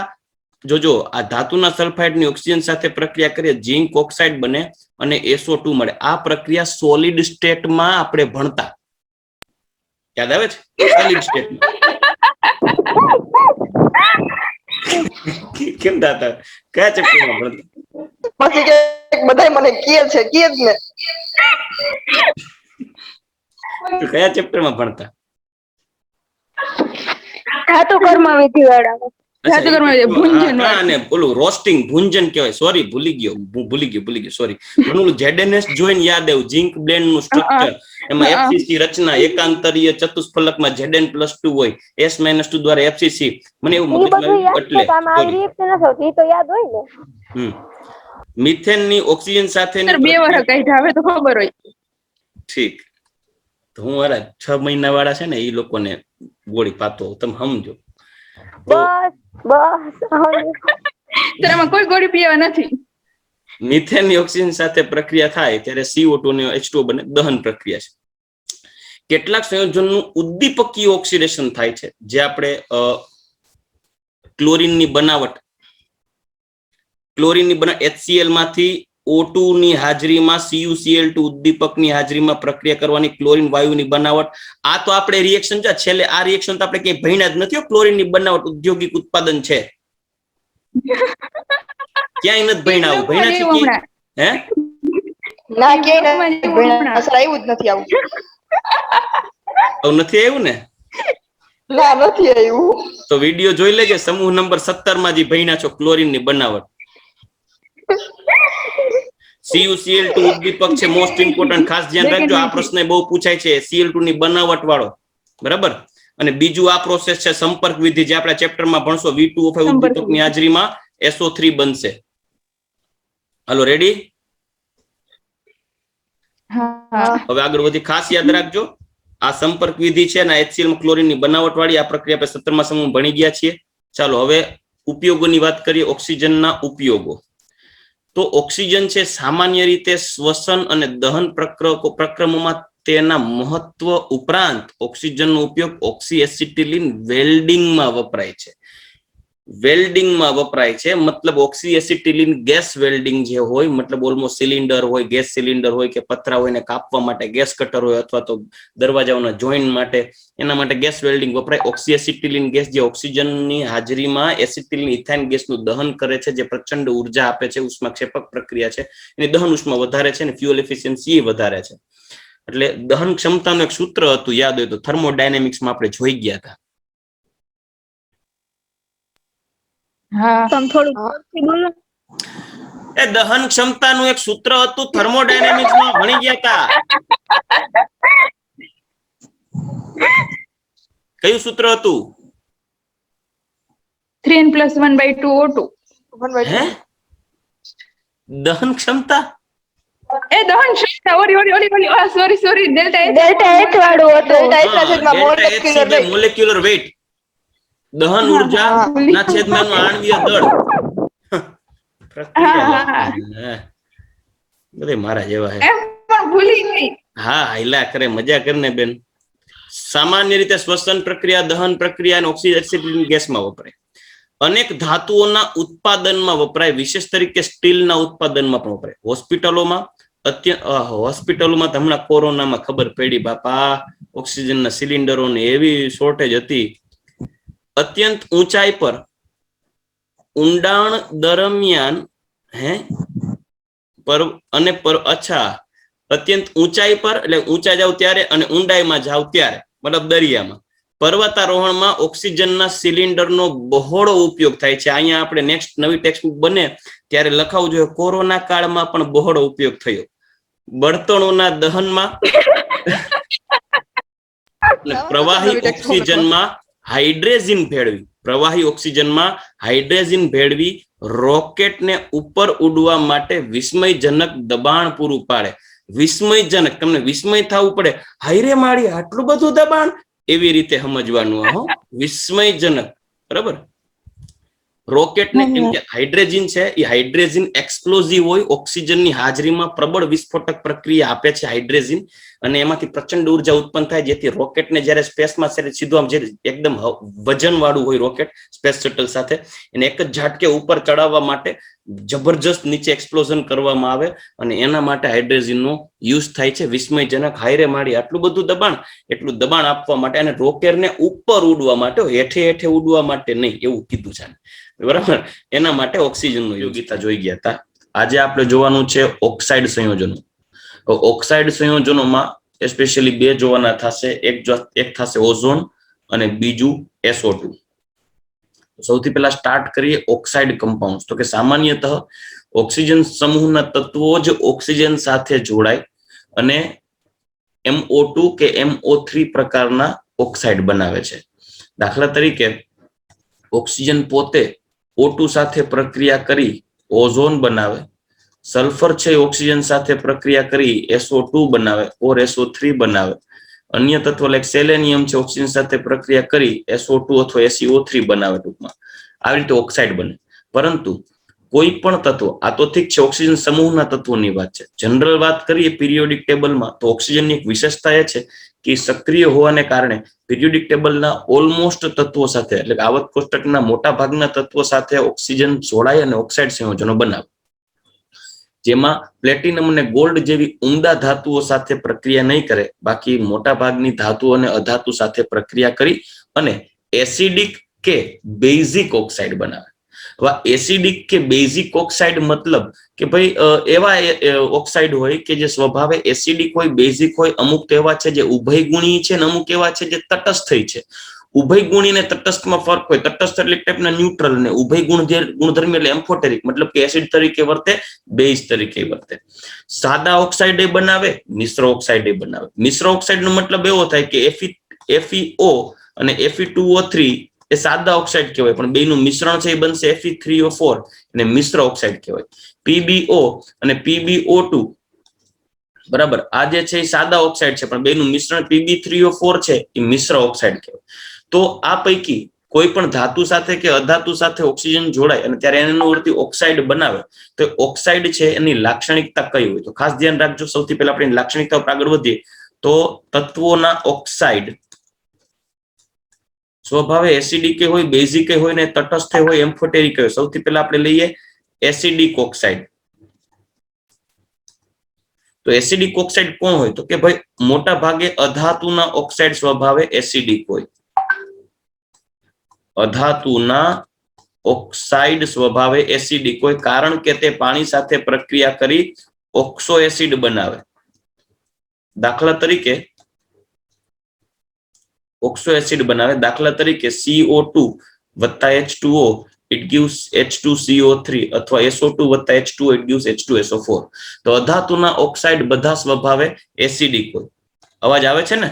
[SPEAKER 1] જોજો, આ ધાતુના સલ્ફાઇડની ઓક્સિજન સાથે પ્રક્રિયા કરીએ ઝિંક ઓક્સાઇડ બને અને SO2 મળે. આ પ્રક્રિયા સોલિડ સ્ટેટમાં આપણે ભણતા, યાદ આવે છે? સોલિડ સ્ટેટમાં કેમ દાતા કયા ચેપ્ટરમાં ભણતા?
[SPEAKER 4] પછી કે બધાય મને કહે છે, કહે જ ને.
[SPEAKER 1] કયા ચેપ્ટરમાં ભણતા?
[SPEAKER 3] ધાતુ કર્મ વિધિ વાળા.
[SPEAKER 1] અને ઓલું રોસ્ટિંગ ભુંજન કહેવાય. સોરી, ભૂલી ગયો સોરી. ઓલું ZNS જોઈને યાદ આવ્યું, ઝિંક બ્લેન્ડ નું સ્ટ્રક્ચર. એમાં FCC રચના એકાંતરીય ચતુષ્ફલકમાં Zn+2 હોય, S-2 દ્વારા FCC. મને એવું મગજમાં એટલે
[SPEAKER 3] તો યાદ હોય ને.
[SPEAKER 1] મિથેનની ઓક્સિજન સાથે
[SPEAKER 2] 2 વર્ષ કઈ આવે તો ખબર હોય.
[SPEAKER 1] ઠીક, તો હું વાળા 6 મહિના વાળા છે ને એ લોકોને ગોળી પાતો, તમે સમજો.
[SPEAKER 2] તેમાં કોઈ ગોળી પીવા નથી.
[SPEAKER 1] મિથેનની ઓક્સિજન સાથે પ્રક્રિયા થાય ત્યારે CO2 ને H2O બને, દહન પ્રક્રિયા છે. કેટલાક સંયોજનનું ઉદ્દીપકીય ઓક્સિડેશન થાય છે, જે આપણે ક્લોરીનની બનાવટ HCl માંથી O2 ની હાજરીમાં CuCl2 ઉદ્દીપકની હાજરીમાં પ્રક્રિયા કરવાની ક્લોરીન વાયુની બનાવટ. આ તો આપણે રિએક્શન છે છેલ્લે, આ રિએક્શન તો આપણે કઈ ભણ્યા જ નથી. ક્લોરીનની બનાવટ ઔદ્યોગિક ઉત્પાદન છે, ક્યાંય નથી ભણ્યા. ભણ્યા છે હે?
[SPEAKER 4] ના ક્યાંય નહીં, અસર આવ્યું જ નથી આવું.
[SPEAKER 1] નથી આવ્યું ને?
[SPEAKER 4] ના નથી આવ્યું.
[SPEAKER 1] તો વિડીયો જોઈ લેજે, સમૂહ નંબર 17 માં જે ભણ્યા છો ક્લોરીનની બનાવટ. CuCl2 ઉદ્દીપક છે, મોસ્ટ ઇમ્પોર્ટન્ટ, ખાસ ધ્યાન રાખજો. આ પ્રશ્ન બહુ પૂછાય છે, Cl2 ની બનાવટ વાળો. બરાબર, અને બીજું આ પ્રોસેસ છે સંપર્ક વિધિ, જે આપણા ચેપ્ટરમાં ભણશો. V2O5 ઉદ્દીપકની હાજરીમાં SO3 બનશે. હાલો, રેડી? હવે આગળ વધી, ખાસ યાદ રાખજો આ સંપર્ક વિધિ છે ને HCl માં ક્લોરીનની બનાવટ વાળી આ પ્રક્રિયા આપણે 17મા સમૂહ ભણી ગયા છીએ. ચાલો હવે ઉપયોગોની વાત કરીએ. ઓક્સિજનના ઉપયોગો. તો ઓક્સિજન છે સામાન્ય રીતે શ્વસન અને દહન પ્રક્રમોમાં તેના મહત્વ ઉપરાંત ઓક્સિજનનો ઉપયોગ ઓક્સીએસિટિલિન વેલ્ડિંગમાં વપરાય છે. મતલબ ઓક્સીએસિટિલિન ગેસ વેલ્ડિંગ જે હોય, મતલબ ઓલમોસ્ટ સિલિન્ડર હોય, ગેસ સિલિન્ડર હોય કે પતરા હોય ને કાપવા માટે ગેસ કટર હોય, અથવા તો દરવાજાઓના જોઈન્ટ માટે, એના માટે ગેસ વેલ્ડિંગ વપરાય. ઓક્સીએસિટિલિન ગેસ જે ઓક્સિજનની હાજરીમાં એસિટિલિન ઇથાઇન ગેસનું દહન કરે છે, જે પ્રચંડ ઉર્જા આપે છે, ઉષ્માક્ષેપક પ્રક્રિયા છે, એની દહન ઉષ્મા વધારે છે અને ફ્યુઅલ એફિશિયન્સી વધારે છે. એટલે દહન ક્ષમતાનું એક સૂત્ર હતું, યાદ હોય તો થર્મોડાયનેમિક્સમાં આપણે જોઈ ગયા હતા. એ દહન ક્ષમતાનું એક સૂત્ર હતું, થર્મોડાયનેમિક્સમાં ભણી ગયા હતા. કયું સૂત્ર હતું?
[SPEAKER 2] 3n+1/2 O2.
[SPEAKER 1] હે? દહન ક્ષમતા?
[SPEAKER 2] એ દહન ક્ષમતા સોરી ડેલ્ટા
[SPEAKER 3] H વાળું હતું.
[SPEAKER 1] મોલેક્યુલર વેઇટ, દહન ઉર્જા ના છેદમાં આણ્વીય દળ. બધે મારા જેવા હે.
[SPEAKER 2] ભૂલી ગઈ.
[SPEAKER 1] હા, હાઈલા કરે, મજા કરને બેન. સામાન્ય રીતે શ્વસન પ્રક્રિયા, દહન પ્રક્રિયા અને ઓક્સિજન ગેસમાં વપરાય. અનેક ધાતુઓના ઉત્પાદનમાં વપરાય, વિશેષ તરીકે સ્ટીલના ઉત્પાદનમાં પણ વપરાય. હોસ્પિટલોમાં હમણાં કોરોનામાં ખબર પડી બાપા, ઓક્સિજનના સિલિન્ડરોની એવી શોર્ટેજ હતી. અત્યંત ઊંચાઈ પર ઊંડાણ દરમિયાન અત્યંત ઊંચાઈ પર એટલે ઊંચા જાવ ત્યારે અને ઊંડાઈમાં જાવ ત્યારે, મતલબ દરિયામાં, પર્વતારોહણમાં ઓક્સિજનના સિલિન્ડરનો બહોળો ઉપયોગ થાય છે. અહીંયા આપણે નેક્સ્ટ નવી ટેક્સ્ટબુક બને ત્યારે લખાવું જોઈએ કોરોના કાળમાં પણ બહોળો ઉપયોગ થયો. બળતણોના દહનમાં પ્રવાહી ઓક્સિજનમાં હાઇડ્રેઝિન ભેળવી રોકેટને ઉપર ઉડવા માટે વિસ્મયજનક દબાણ પૂરું પાડે. વિસ્મયજનક, તમને વિસ્મય થવું પડે, હાયરે માળી આટલું બધું દબાણ, એવી રીતે સમજવાનું. હો, વિસ્મયજનક. બરાબર. રોકેટને કેમ કે હાઇડ્રોજન છે, એ હાઇડ્રોજન એક્સપ્લોઝિવ હોય, ઓક્સિજનની હાજરીમાં પ્રબળ વિસ્ફોટક પ્રક્રિયા આપે છે હાઇડ્રોજન, અને એમાંથી પ્રચંડ ઉર્જા ઉત્પન્ન થાય, જેથી રોકેટને જ્યારે સ્પેસમાં સીધું આમ જે એકદમ વજન વાળું હોય રોકેટ સ્પેસ શટલ સાથે, એને એક જ ઝાટકે ઉપર ચડાવવા માટે જબરજસ્ત નીચે એક્સપ્લોઝન કરવામાં આવે, અને એના માટે હાઇડ્રોજનનો યુઝ થાય છે. વિસ્મયજનક, હાયરે માળી આટલું બધું દબાણ, એટલું દબાણ આપવા માટે, અને રોકેટને ઉપર ઉડવા માટે, હેઠે ઉડવા માટે નહીં, એવું કીધું છે. બરાબર. એના માટે ઓક્સિજનનો યોગિતા જોઈ ગયા હતા. આજે આપણે જોવાનું છે ઓક્સાઇડ સંયોજનો. ઓક્સાઇડ સંયોજનોમાં એસ્પેશિયલી બે જોવાના થશે. એક થશે ઓઝોન અને બીજું SO2. સૌથી પહેલા સ્ટાર્ટ કરીએ ઓક્સાઇડ કમ્પાઉન્ડ. તો કે સામાન્યતઃ ઓક્સિજન સમૂહના તત્વો જ ઓક્સિજન સાથે જોડાય અને MO2 કે MO3 પ્રકારના ઓક્સાઇડ બનાવે છે. દાખલા તરીકે ઓક્સિજન પોતે O2 સાથે પ્રક્રિયા કરી ઓઝોન બનાવે, સલ્ફર છે ઓક્સિજન સાથે પ્રક્રિયા કરી SO2 બનાવે ઓર SO3 બનાવે, અન્ય તત્વો લાઈક સેલેનિયમ છે ઓક્સિજન સાથે પ્રક્રિયા કરી SO2 અથવા SiO3 બનાવે. ટૂંકમાં આવી રીતે ઓક્સાઇડ બને. પરંતુ કોઈ પણ તત્વ, આ તો ઠીક છે ઓક્સિજન સમૂહના તત્વોની વાત છે, જનરલ વાત કરીએ પિરિયોડિક ટેબલમાં, તો ઓક્સિજનની એક વિશેષતા એ છે કે સક્રિય હોવાને કારણે પિરિયોડિક ટેબલના ઓલમોસ્ટ તત્વો સાથે, એટલે કે આવર્ત કોષ્ટકના મોટા ભાગના તત્વો સાથે ઓક્સિજન જોડાય અને ઓક્સાઇડ સંયોજનો બનાવે. જેમાં પ્લેટિનમ અને ગોલ્ડ જેવી ઉમદા ધાતુઓ સાથે પ્રક્રિયા નહીં કરે, બાકી મોટા ભાગની ધાતુઓ અને અધાતુ સાથે પ્રક્રિયા કરી અને એસિડિક કે બેઝિક ઓક્સાઇડ બનાવે. હવે એસિડિક કે બેઝિક ઓક્સાઇડ મતલબ કે ભાઈ એવા ઓક્સાઇડ હોય કે જે સ્વભાવે એસિડિક હોય, બેઝિક હોય, અમુક તો એવા છે જે ઉભયગુણી છે ને અમુક એવા છે જે તટસ્થ છે. ઉભયગુણી ને તટસ્થમાં ફરક હોય. તટસ્થ એટલે ટાઈપના ન્યુટ્રલ, ને ઉભયગુણ જે ગુણધર્મ એટલે એમ્ફોટેરિક, મતલબ કે એસિડ તરીકે વર્તે, બેઝ તરીકે વર્તે. સાદા ઓક્સાઇડ બનાવે, મિશ્ર ઓક્સાઇડ બનાવે. મિશ્ર ઓક્સાઇડ નો મતલબ એવો થાય કે FeO અને Fe2O3 એ સાદા ઓક્સાઇડ કહેવાય, પણ બેનું મિશ્રણ છે એ બનશે Fe3O4 અને મિશ્ર ઓક્સાઇડ કહેવાય. PbO અને PbO2 બરાબર, આ જે છે એ સાદા ઓક્સાઇડ છે, પણ બેનું મિશ્રણ Pb3O4 છે એ મિશ્ર ઓક્સાઇડ કહેવાય. તો આ પૈકી કોઈ પણ ધાતુ સાથે કે અધાતુ સાથે ઓક્સિજન જોડાય અને ત્યારે એનો વર્તી ઓક્સાઇડ બનાવે, તો ઓક્સાઇડ છે એની લાક્ષણિકતા કઈ હોય? તો ખાસ ધ્યાન રાખજો. સૌથી પહેલા આપણે લાક્ષણિકતા પર આગળ વધીએ તો તત્વોના ઓક્સાઇડ સ્વભાવે એસિડિક હોય, બેઝિક હોય ને તટસ્થ હોય, એમ્ફોટેરિક હોય. સૌથી પહેલા આપણે લઈએ એસિડિક ઓક્સાઇડ. તો એસિડિક ઓક્સાઇડ કોણ હોય? તો કે ભાઈ મોટા ભાગે અધાતુના ઓક્સાઇડ સ્વભાવે એસિડિક હોય. અધાતુના ઓક્સાઇડ સ્વભાવે એસિડિક હોય, કારણ કે તે પાણી સાથે પ્રક્રિયા કરી ઓક્સો એસિડ બનાવે. દાખલા તરીકે ઓક્સો એસિડ બનાવે. દાખલા તરીકે CO2 વત્તા H2O it gives H2CO3 અથવા SO2 વત્તા H2O it gives H2SO4. તો અધાતુના ઓક્સાઇડ બધા સ્વભાવે એસિડિક હોય. અવાજ આવે છે ને?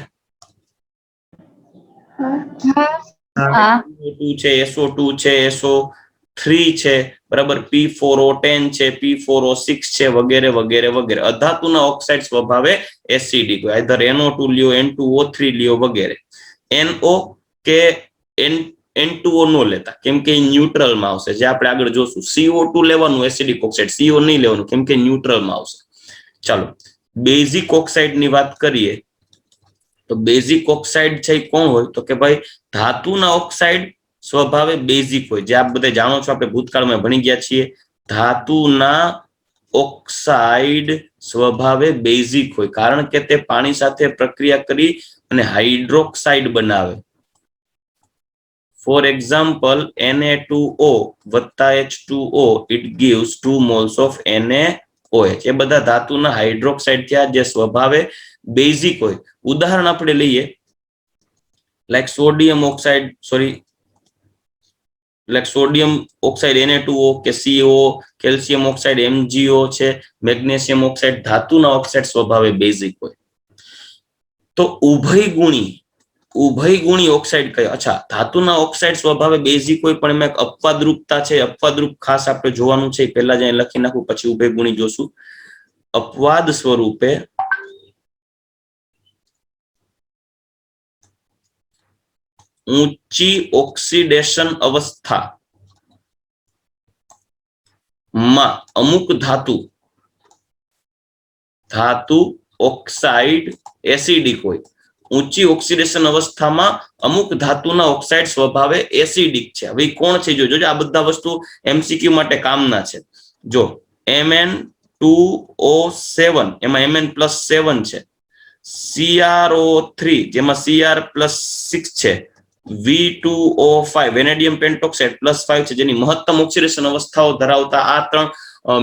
[SPEAKER 1] CO2 છે, SO2 છે, SO3 છે, બરાબર, P4O10 છે, P4O6 છે, વગેરે વગેરે વગેરે. અધાતુના ઓક્સાઇડ સ્વભાવે એસિડિક હોય. આઈધર NO2 લ્યો, N2O3 લ્યો વગેરે. NO કે N2O નો લેતા, કેમ કે ન્યુટ્રલમાં આવશે, જે આપણે આગળ જોશું. CO2 લેવાનું એસિડિક ઓક્સાઇડ, CO નહીં લેવાનું, કેમ કે ન્યુટ્રલમાં આવશે. ચાલો બેઝિક ઓક્સાઇડ ની વાત કરીએ તો બેઝિક ઓક્સાઇડ છે કોણ હોય? તો કે ભાઈ ધાતુના ઓક્સાઇડ સ્વભાવે બેઝિક હોય, જે આપ બધા જાણો છો, આપણે ભૂતકાળમાં ભણી ગયા છીએ. ધાતુના ઓક્સાઇડ સ્વભાવે બેઝિક હોય, કારણ કે તે પાણી સાથે પ્રક્રિયા કરી અને હાઇડ્રોક્સાઇડ બનાવે. ફોર એક્ઝામ્પલ Na2O વત્તા H2O it gives 2 moles of NaOH. એ બધા ધાતુના હાઇડ્રોક્સાઇડ થયા જે સ્વભાવે બેઝિક હોય. ઉદાહરણ આપણે લઈએ like sodium oxide like sodium oxide Na2O કે CO, કેલ્શિયમ ઓક્સાઇડ MgO છે, મેગ્નેશિયમ ઓક્સાઇડ ધાતુના ઓક્સાઇડ સ્વભાવે બેઝિક હોય. તો ઉભયગુણી ઓક્સાઇડ કયા? અચ્છા, ધાતુના ઓક્સાઇડ સ્વભાવે બેઝિક હોય પણ એમાં એક અપવાદરૂપતા છે. અપવાદરૂપ ખાસ આપણે જોવાનું છે, પહેલા જ અહીં લખી નાખું, પછી ઉભયગુણી જોશું. અપવાદ સ્વરૂપે ઊંચી ઓક્સિડેશન અવસ્થામાં અમુક ધાતુ ઓક્સાઇડ એસિડિક હોય. ઊંચી ઓક્સિડેશન અવસ્થામાં અમુક ધાતુના ઓક્સાઇડ સ્વભાવે એસિડિક છે. હવે કોણ છે? જોજો, આ બધા વસ્તુ એમસીક્યુ માટે કામના છે. જો Mn2O7 એમાં Mn+7 છે, CrO3 જેમાં Cr+6 છે, V2O5 વેનેડિયમ પેન્ટોક્સાઇડ +5 છે, જેની મહત્તમ ઓક્સિડેશન અવસ્થાઓ ધરાવતા આ 3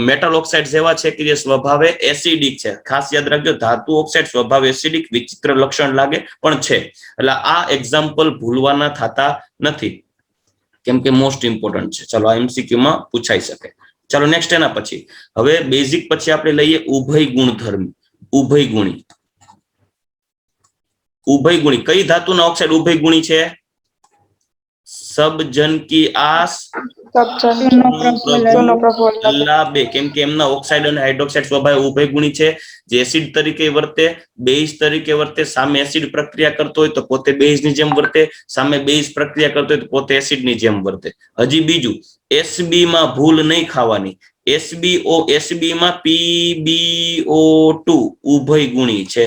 [SPEAKER 1] મેટલ ઓક્સાઇડ એવા છે કે જે સ્વભાવે એસિડિક છે. ખાસ યાદ રાખજો, ધાતુ ઓક્સાઇડ સ્વભાવે એસિડિક, વિચિત્ર લક્ષણ લાગે પણ છે. એટલે આ એક્ઝામ્પલ ભૂલવાના થતા નથી, કેમ કે મોસ્ટ ઇમ્પોર્ટન્ટ છે. ચલો, આ એમસીક્યુ માં પૂછાઈ શકે. ચાલો નેક્સ્ટ એના પછી હવે બેઝિક પછી આપણે લઈએ ઉભય ગુણધર્મી. ઉભયગુણી કઈ ધાતુના ઓક્સાઇડ ઉભયગુણી છે? સબજન કી આસ, બે, કેમ કે એમના ઓક્સાઇડ અને હાઇડ્રોક્સાઇડ સ્વભાવે ઉભયગુણી છે. જે એસિડ તરીકે વર્તે, બેઝ તરીકે વર્તે. સામે એસિડ પ્રક્રિયા કરતો હોય તો પોતે બેઝની જેમ વર્તે, સામે બેઝ પ્રક્રિયા કરતો હોય તો પોતે એસિડની જેમ વર્તે. હજી બીજું, એસબી માં ભૂલ નહીં ખાવાની. એસબી માં PbO2 ઉભયગુણી છે.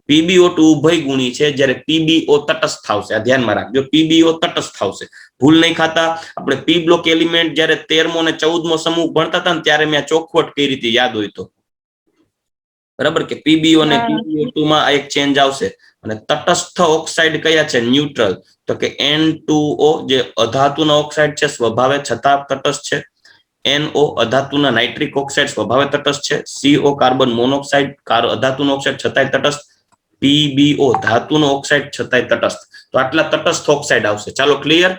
[SPEAKER 1] PbO2 ઉભયગુણી છે, જ્યારે PbO તટસ્થ આવશે. આ ધ્યાનમાં રાખજો, PbO તટસ્થ આવશે. ભૂલ નહીં ખાતા. આપણે પી બ્લોક એલિમેન્ટ જ્યારે 13મો અને 14મો સમૂહ ભણતા હતા ને ત્યારે મેં ચોખવટ કઈ રીતે યાદ હોય તો બરાબર, કે PbO અને PbO2 માં આ એક ચેન્જ આવશે. અને તટસ્થ ઓક્સાઇડ કયા છે? ન્યુટ્રલ. તો કે N2O જે અધાતુના ઓક્સાઇડ છે, સ્વભાવે છતાં તટસ્થ છે. NO અધાતુના નાઇટ્રિક ઓક્સાઇડ સ્વભાવે તટસ્થ છે. CO કાર્બન મોનોક્સાઇડ અધાતુનો ઓક્સાઇડ છતાંય તટસ્થ. PbO ધાતુનો ઓક્સાઇડ છતાંય તટસ્થ. તો આટલા તટસ્થ ઓક્સાઇડ આવશે. ચાલો, ક્લિયર?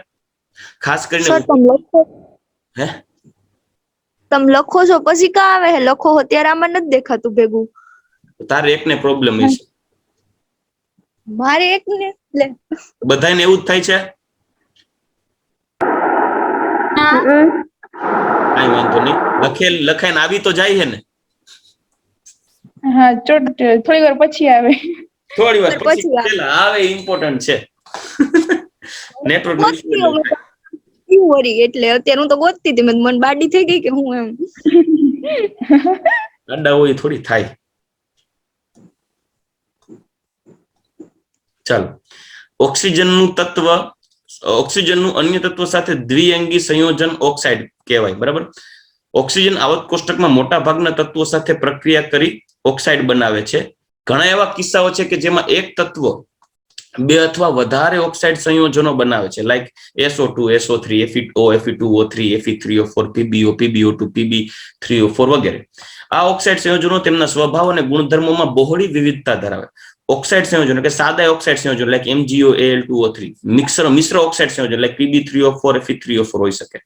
[SPEAKER 1] ખાસ કરીને
[SPEAKER 5] તમે લખો છો પછી કા આવે? લખો હો ત્યારે આમાં નથી દેખાતું ભેગું.
[SPEAKER 1] તારે એકને પ્રોબ્લેમ હશે,
[SPEAKER 5] મારે એક ને લે
[SPEAKER 1] બધાને એવું જ થાય છે. કઈ વાંધો નહીં, લખાઈને આવી તો જાય છે ને?
[SPEAKER 2] હા, થોડી વાર પછી આવે.
[SPEAKER 1] થોડી વાર પછી પેલા આવે, ઇમ્પોર્ટન્ટ છે. નેટવર્ક
[SPEAKER 5] એટલે અત્યારે હું તો ગોતતી હતી, મને બાડી થઈ ગઈ કે હું એમ
[SPEAKER 1] અડા હોય થોડી થાય. ચાલો, ઓક્સિજનનું અન્ય તત્વ સાથે દ્વિઅંગી સંયોજન ઓક્સાઇડ કહેવાય. બરાબર, ઓક્સિજન આવર્ત કોષ્ટકમાં મોટા ભાગના તત્વો સાથે પ્રક્રિયા કરી ઓક્સાઇડ બનાવે છે. ઘણા એવા કિસ્સાઓ છે કે જેમાં એક તત્વ બે અથવા વધારે ઓક્સાઇડ સંયોજનો બનાવે છે, like SO2, SO3, Fe2O, Fe2O3, Fe3O4, PbO, PbO2, Pb3O4 વગેરે. આ ઓક્સાઇડ સંયોજનો તેમના સ્વભાવ અને ગુણધર્મોમાં બહોળી વિવિધતા ધરાવે. ઓક્સાઇડ સંયોજનો કે સાદા ઓક્સાઇડ સંયોજનો લાઈક MgO, Al2O3, મિશ્ર ઓક્સાઇડ સંયોજનો લાઈક Pb3O4, Fe3O4 હોઈ શકે.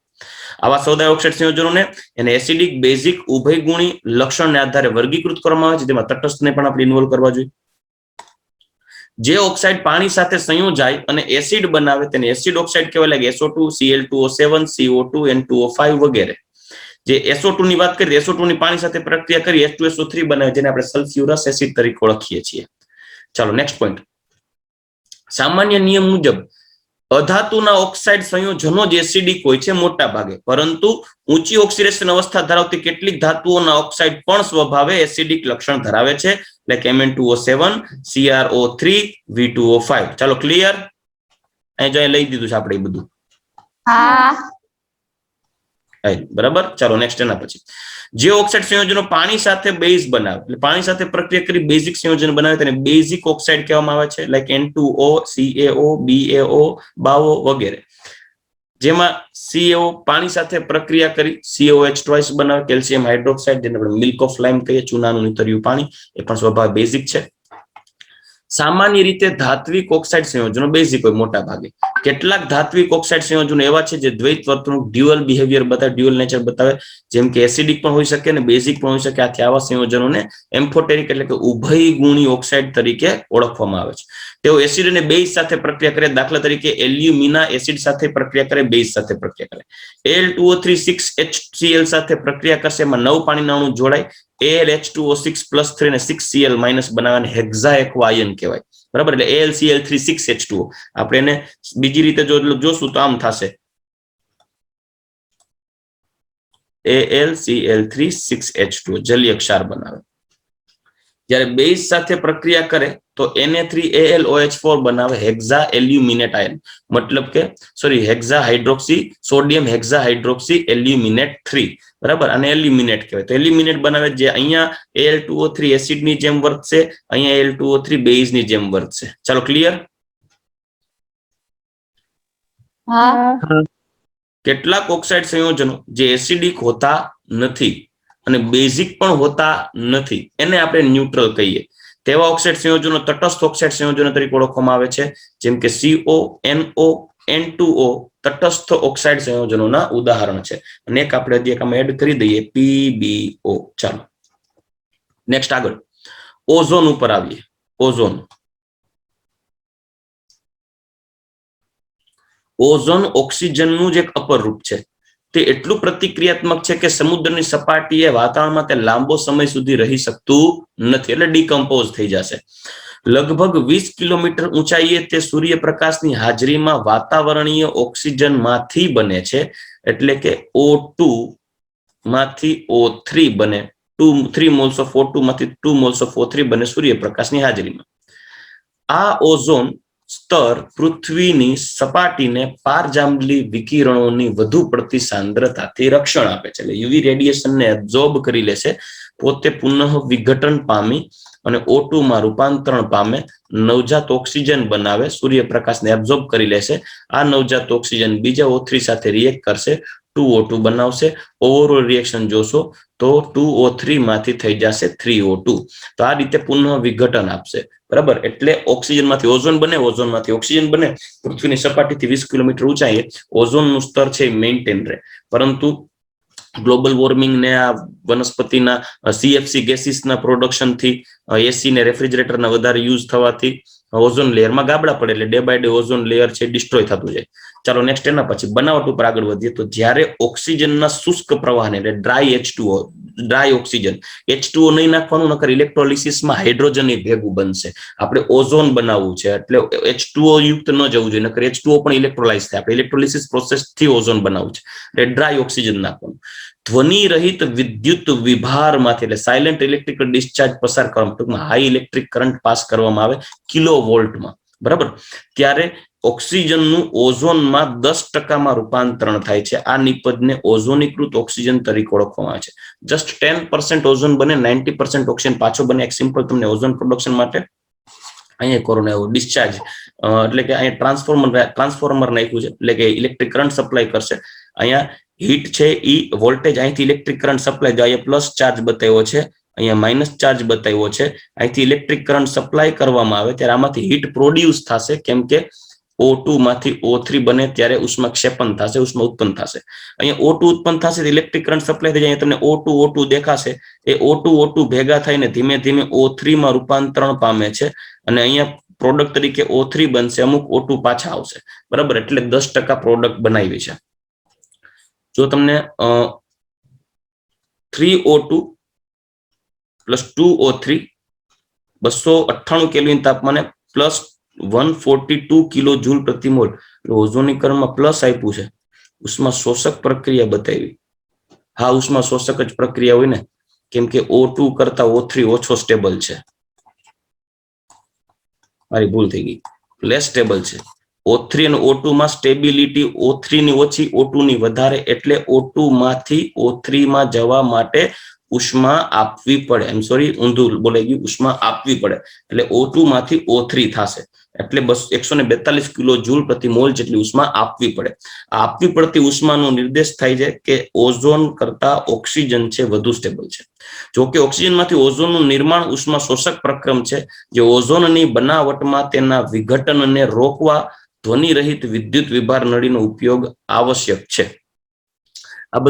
[SPEAKER 1] આવા સોદા ઓક્સાઇડ સંયોજનોને એને એસિડિક, બેઝિક, ઉભયગુણી લક્ષણને આધારે વર્ગીકૃત કરવામાં આવે છે, જેમાં તટસ્થને પણ આપણે ઇન્વોલ્વ કરવા જોઈએ. જે ઓક્સાઇડ પાણી સાથે સંયોજાય અને એસિડ બનાવે તેને એસિડ ઓક્સાઇડ કહેવાય, લાગે SO2, Cl2O7, CO2, N2O5 વગેરે. જે SO2 ની વાત કરીએ, SO2 ની પાણી સાથે પ્રક્રિયા કરી H2SO3 બનાવે, જેને આપણે સલ્ફ્યુરસ એસિડ તરીકે ઓળખીએ છીએ. ચાલો, નેક્સ્ટ પોઈન્ટ. સામાન્ય નિયમ મુજબ અધાતુના ઓક્સાઇડ સંયોજનો જ એસિડિક હોય છે મોટા ભાગે, પરંતુ ઊંચી ઓક્સિડેશન અવસ્થા ધરાવતી કેટલીક ધાતુઓના ઓક્સાઇડ પણ સ્વભાવે એસિડિક લક્ષણ ધરાવે છે, લાઈક Mn2O7, CrO3, V2O5. ચાલો, ક્લિયર? અહીં જો લઈ દીધું છે આપણે બધું. બરાબર. ચાલો, નેક્સ્ટ એના પછી જે ઓક્સાઇડ સંયોજનો પાણી સાથે બેઝ બનાવે, એટલે પાણી સાથે પ્રક્રિયા કરી બેઝિક સંયોજન બનાવે તેને બેઝિક ઓક્સાઇડ કહેવામાં આવે છે, like N2O, CaO, BaO, BaO વગેરે. જેમાં CaO પાણી સાથે પ્રક્રિયા કરી COH2 બનાવે, કેલ્શિયમ હાઇડ્રોક્સાઇડ, જેને આપણે મિલ્ક ઓફ લાઇમ કહીએ, ચૂનાનું નીતર્યું પાણી, એ પણ સ્વભાવ બેઝિક છે. સામાન્ય રીતે ધાત્વિક ઓક્સાઇડ સંયોજનો બેઝિક હોય મોટા ભાગે. કેટલાક ધાત્વિક ઓક્સાઇડ સંયોજનો એવા છે જે દ્વૈત વર્તણૂક ડ્યુઅલ બિહેવિયર બતાવે, ડ્યુઅલ નેચર બતાવે, જેમ કે એસિડિક પણ હોઈ શકે અને બેઝિક પણ હોઈ શકે. આથી આવા સંયોજનોને એમ્ફોટેરિક એટલે કે ઉભય ગુણી ઓક્સાઇડ તરીકે ઓળખવામાં આવે છે. તેઓ એસિડ અને બેઝ સાથે પ્રક્રિયા કરે. દાખલા તરીકે એલ્યુમિના એસિડ સાથે પ્રક્રિયા કરે, બેઝ સાથે પ્રક્રિયા કરે. Al2O3 6HCl સાથે પ્રક્રિયા કરશે, એમાં 9 પાણીના અણુ જોડાય. AlH2O6+3 અને 6Cl- બનાવવાને હેક્ઝા એક્વા આયન કહેવાય. બરાબર, એટલે AlCl3 6H2O. આપણે એને બીજી રીતે જોશું તો આમ થશે, AlCl3 6H2O જલીય ક્ષાર બનાવે. જ્યારે બેઝ સાથે પ્રક્રિયા કરે તો Na3AlOH4 બનાવે, હેક્ઝા એલ્યુમિનેટ આયન. મતલબ કે hexa hydroxy sodium hexa hydroxy aluminate 3. બરાબર, અને એલ્યુમિનેટ કહેવાય. તો એલ્યુમિનેટ બનાવે, જે અહીંયા Al2O3 એસિડની જેમ વર્તશે, અહીંયા Al2O3 બેઝની જેમ વર્તશે. ચાલો, ક્લિયર?
[SPEAKER 2] હા.
[SPEAKER 1] કેટલાક ઓક્સાઇડ સંયોજનો જે એસિડિક હોતા નથી અને બેઝિક પણ હોતા નથી, એને આપણે ન્યુટ્રલ કહીએ. તેવા ઓક્સાઇડ સંયોજનો તટસ્થ ઓક્સાઇડ સંયોજનો તરીકે ઓળખવામાં આવે છે, જેમ કે CO, NO, N2O તટસ્થ ઓક્સાઇડ સંયોજનોના ઉદાહરણ છે. અને એક આપણે હજી આમાં એડ કરી દઈએ, PbO. ચાલો નેક્સ્ટ આગળ ઓઝોન ઉપર આવીએ. ઓઝોન ઓક્સિજનનું જ એક અપર રૂપ છે. તે એટલું પ્રતિક્રિયાત્મક છે કે સમુદ્રની સપાટીએ વાતાવરણમાં તે લાંબો સમય સુધી રહી શકતું નથી, એટલે ડિકમ્પોઝ થઈ જશે. લગભગ 20 કિલોમીટર ઊંચાઈએ તે સૂર્યપ્રકાશની હાજરીમાં વાતાવરણીય ઓક્સિજનમાંથી બને છે, એટલે કે O2 માંથી O3 બને. 3 મોલ્સ ઓફ O2 માંથી 2 મોલ્સ ઓફ O3 બને સૂર્યપ્રકાશની હાજરીમાં. આ ઓઝોન સ્તર પૃથ્વીની સપાટીને પારજાંબલી વિકિરણોની વધુ પડતી સાંદ્રતાથી રક્ષણ આપે છે. એટલે યુવી રેડિયેશનને એબ્ઝોર્બ કરી લેશે, પોતે પુનઃ વિઘટન પામી અને O2 માં રૂપાંતરણ પામે, નવજાત ઓક્સિજન બનાવે, સૂર્યપ્રકાશને એબ્ઝોર્બ કરી લેશે. આ નવજાત ઓક્સિજન બીજા O3 સાથે રિએક્ટ કરશે, 2O2 બનાવશે. ઓવરઓલ રિએક્શન જોશો તો 2O3 માંથી થઈ જશે 3O2. તો આ રીતે પુનઃ વિઘટન આપશે. બરાબર, એટલે ઓક્સિજનમાંથી ઓઝોન બને, ઓઝોનમાંથી ઓક્સિજન બને. પૃથ્વીની સપાટીથી 20 કિલોમીટર ઊંચાઈએ ઓઝોનનું સ્તર છે મેન્ટેન રહે. પરંતુ ગ્લોબલ વોર્મિંગ ને આ વનસ્પતિના CFC ગેસીસના પ્રોડક્શનથી, એસી ને રેફ્રિજરેટરના વધારે યુઝ થવાથી ઓઝોન લેયરમાં ગાબડા પડે, એટલે day by day ozone layer છે ડિસ્ટ્રોય થતું જાય. ચાલો નેક્સ્ટ એના પછી બનાવટ ઉપર આગળ વધીએ. તો જ્યારે ઓક્સિજનના શુષ્ક પ્રવાહને, એટલે dry H2O, dry oxygen, H2O નહીં નાખવાનું, નકર ઇલેક્ટ્રોલિસિસમાં હાઇડ્રોજન ભેગું બનશે. આપણે ઓઝોન બનાવવું છે એટલે H2O યુક્ત ન જવું જોઈએ, નકર H2O પણ ઇલેક્ટ્રોલાઇઝ થાય. આપણે ઇલેક્ટ્રોલિસિસ પ્રોસેસથી ઓઝોન બનાવવું છે, એટલે ડ્રાય ઓક્સિજન નાખવાનું. ધ્વનિ રહિત વિદ્યુત વિભારમાંથી, એટલે સાયલેન્ટ ઇલેક્ટ્રિકલ ડિસ્ચાર્જ પસાર કરવામાં, ટૂંકમાં હાઈ ઇલેક્ટ્રિક કરંટ પાસ કરવામાં આવે કિલોવોલ્ટમાં. બરાબર, ત્યારે ઓક્સિજનનું ઓઝોનમાં 10% રૂપાંતરણ થાય છે. આ નિપજને ઓઝોનીકૃત ઓક્સિજન તરીકે ઓળખવામાં આવે છે. જસ્ટ 10% ઓઝોન બને, 90% ઓક્સિજન પાછો બને. એક સિમ્પલ તમને ઓઝોન પ્રોડક્શન માટે અહીંયા કોરોના એવું ડિસ્ચાર્જ, એટલે કે અહીંયા ટ્રાન્સફોર્મર નાખ્યું છે, એટલે કે ઇલેક્ટ્રિક કરંટ સપ્લાય કરશે. અહીંયા હીટ છે, ઈ વોલ્ટેજ અહીંથી ઇલેક્ટ્રિક કરંટ સપ્લાય, અહીંયા પ્લસ ચાર્જ બતાવ્યો છે, અહીંયા માઇનસ ચાર્જ બતાવ્યો છે. અહીંથી ઇલેક્ટ્રિક કરંટ સપ્લાય કરવામાં આવે ત્યારે આમાંથી હીટ પ્રોડ્યુસ થશે, કેમ કે O2 માંથી O3 બને ત્યારે ઉષ્માક્ષેપણ થશે, ઉષ્મા ઉત્પન્ન થશે. અહીંયા O2 ઉત્પન્ન થશે, ઇલેક્ટ્રિક કરંટ સપ્લાય થઈ જાય. તમને O2 દેખાશે. એ O2 ભેગા થઈને ધીમે ધીમે O3 માં રૂપાંતરણ પામે છે અને અહીંયા પ્રોડક્ટ તરીકે O3 બનશે, અમુક O2 પાછા આવશે. બરાબર, એટલે 10% પ્રોડક્ટ બનાવી છે. જો તમને 3O2 પ્લસ 2O3 298 કેલ્વિન તાપમાને પ્લસ 142 કિલો જૂલ પ્રતિ મોલ, ઓઝોનીકરણમાં પ્લસ આપ્યું છે. ઉષ્મા શોષક પ્રક્રિયા બતાવી. હા, ઉષ્મા શોષક જ પ્રક્રિયા હોય ને, કેમ કે O2 કરતા O3 ઓછો સ્ટેબલ છે. મારી ભૂલ થઈ ગઈ, લેસ સ્ટેબલ છે. O3 અને O2 માં સ્ટેબિલિટી O3 ની ઓછી, O2 ની વધારે, એટલે O2 માંથી O3 માં જવા માટે ઉષ્મા આપવી પડે. ઊંધું બોલાઈ ગયું, ઉષ્મા આપવી પડે, એટલે O2 માંથી O3 થશે. એટલે 142 કિલો જૂલ પ્રતિ મોલ જેટલી ઉષ્મા આપવી પડે. આ આપવી પડતી ઉષ્માનો નિર્દેશ થાય છે કે ઓઝોન કરતા ઓક્સિજન છે વધુ સ્ટેબલ છે. જો કે ઓક્સિજનમાંથી ઓઝોનનું નિર્માણ ઉષ્મા શોષક પ્રક્રમ છે, જે ઓઝોનની બનાવટમાં તેના વિઘટનને રોકવા ધ્વનિ રહિત વિદ્યુત વિભાર નળીનો ઉપયોગ આવશ્યક છે. આ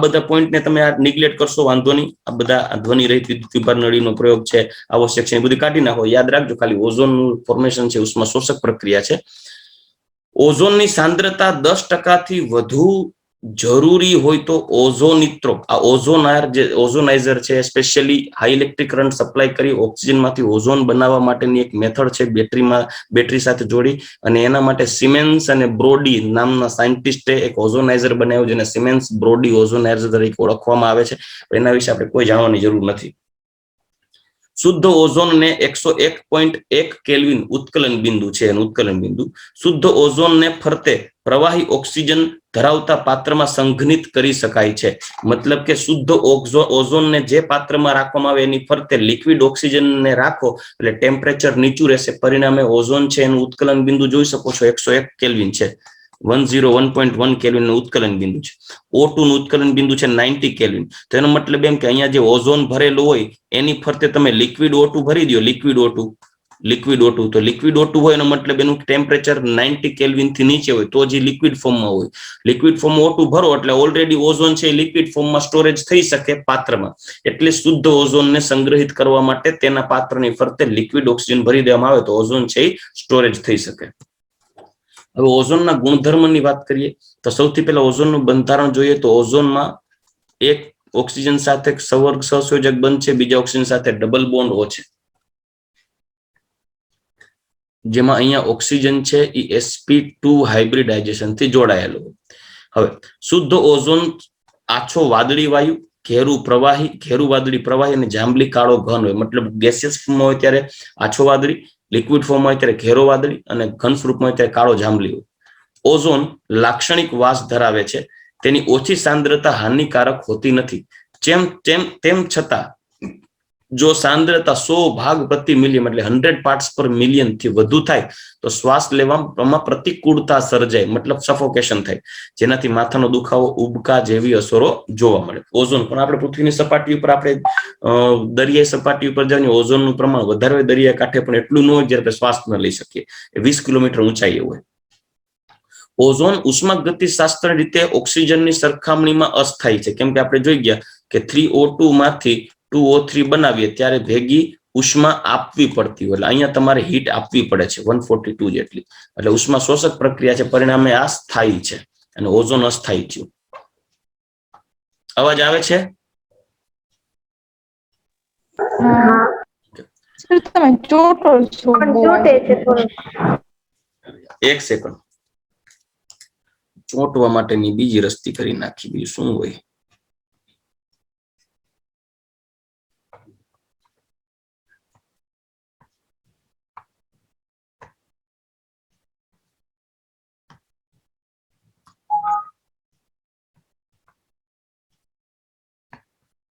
[SPEAKER 1] બધા પોઈન્ટને તમે નિગ્લેક્ટ કરશો વાંધો નહીં. આ બધા ધ્વનિ રહિત વિદ્યુત વિભાર નળીનો પ્રયોગ છે, આવશ્યક છે, એ બધું કાઢી નાખો. યાદ રાખજો ખાલી ઓઝોનનું ફોર્મેશન છે ઉષ્મા શોષક પ્રક્રિયા છે. ઓઝોનની સાંદ્રતા 10% થી વધુ જરૂરી હોય તો ઓઝોનિત્રો, આ ઓઝોનાઇઝર છે, specially high electric current supply કરી ઓક્સિજનમાંથી ઓઝોન બનાવવા માટેની એક મેથડ છે, બેટરી સાથે જોડી. અને એના માટે સિમેન્સ અને બ્રોડી નામના સાયન્ટિસ્ટે એક ઓઝોનાઇઝર બનાવ્યું, જેને સિમેન્સ બ્રોડી ઓઝોનાઇઝર તરીકે ઓળખવામાં આવે છે. એના વિશે આપણે કોઈ જાણવાની જરૂર નથી. શુદ્ધ ઓઝોનને 101.1 કેલ્વિન ઉત્કલન બિંદુ છે, એનું ઉત્કલન બિંદુ. શુદ્ધ ઓઝોનને ફરતે પ્રવાહી ઓક્સિજન ધરાવતા પાત્રમાં સંઘનિત કરી શકાય છે. મતલબ કે શુદ્ધ ઓઝોનને જે પાત્રમાં રાખવામાં આવે એની ફરતે લિક્વિડ ઓક્સિજનને રાખો એટલે ટેમ્પરેચર નીચું રહેશે. પરિણામે ઓઝોન છે એનું ઉત્કલન બિંદુ જોઈ શકો છો, 101 કેલ્વિન છે. 101.1 કેલ્વિન ઉત્કલન બિંદુ છે. O2 નું ઉત્કલન બિંદુ છે 90 કેલ્વિન. તો એનો મતલબ એમ કે અહીંયા જે ઓઝોન ભરેલું હોય એની ફરતે તમે લિક્વિડ O2 ભરી દો, લિક્વિડ O2 તો લિક્વિડ O2 હોય એનો મતલબ એનું ટેમ્પરેચર 90 કેલ્વિન થી નીચે હોય તો જે લિક્વિડ ફોર્મમાં હોય. લિક્વિડ ફોર્મ O2 ભરો એટલે ઓલરેડી ઓઝોન છે એ લિક્વિડ ફોર્મમાં સ્ટોરેજ થઈ શકે પાત્રમાં. એટલે શુદ્ધ ઓઝોનને સંગ્રહિત કરવા માટે તેના પાત્રની ફરતે લિક્વિડ ઓક્સિજન ભરી દેવામાં આવે તો ઓઝોન છે એ સ્ટોરેજ થઈ શકે. હવે ઓઝોનના ગુણધર્મની વાત કરીએ તો સૌથી પહેલા ઓઝોનનું બંધારણ જોઈએ તો ઓઝોનમાં એક ઓક્સિજન સાથે સવર્ગ સહસંયોજક બંધ છે, બીજા ઓક્સિજન સાથે ડબલ બોન્ડ O છે, જેમાં અહીંયા ઓક્સિજન છે એ sp2 હાઇબ્રિડાઇઝેશન થી જોડાયેલો. હવે શુદ્ધ ઓઝોન આછો વાદળી વાયુ, ઘેરું વાદળી પ્રવાહી અને જાંબલી કાળો ઘન હોય. મતલબ ગેસિયસ ફોર્મમાં હોય ત્યારે આછો વાદળી, લિક્વિડ ફોર્મમાં હોય ત્યારે ઘેરો વાદળી અને ઘન સ્વરૂપમાં હોય ત્યારે કાળો જાંબલી હોય. ઓઝોન લાક્ષણિક વાસ ધરાવે છે. તેની ઓછી સાંદ્રતા હાનિકારક હોતી નથી. તેમ છતાં જો સાંદ્રતા 100 ભાગ પ્રતિ મિલિયન એટલે 100 પાર્ટ્સ પર મિલિયન થી વધુ થાય તો શ્વાસ લેવામાં પ્રતિકૂળતા સર્જાય, મતલબ સફોકેશન થાય, જેનાથી માથાનો દુખાવો, ઉબકા જેવી અસરો જોવા મળે. ઓઝોન પણ આપણે પૃથ્વીની સપાટી ઉપર, આપણે દરિયાઈ સપાટી ઉપર જઈને ઓઝોનનું પ્રમાણ વધારે હોય દરિયા કાંઠે, પણ એટલું ન હોય જ્યારે શ્વાસ ન લઈ શકીએ. 20 કિલોમીટર ઊંચાઈએ હોય. ઓઝોન ઉષ્માગતિશાસ્ત્ર રીતે ઓક્સિજનની સરખામણીમાં અસ્થાયી છે, કેમ કે આપણે જોઈ ગયા કે 3O2 માંથી 2O3 બનાવીએ ત્યારે ભેગી ઉષ્મા આપવી પડતી હોય. એટલે અહીંયા તમારે હીટ આપવી પડે છે 142 જેટલી. એટલે ઉષ્મા શોષક પ્રક્રિયા છે, પરિણામે આ સ્થાયી છે અને ઓઝોન અસ્થાયી છે. અવાજ આવે છે?
[SPEAKER 2] તમે ચોટો છો.
[SPEAKER 3] ચોટે છે થોડું.
[SPEAKER 1] એક સેકન્ડ, ચોંટવા માટેની બીજી રસ્તી કરી નાખી, બીજું શું હોય.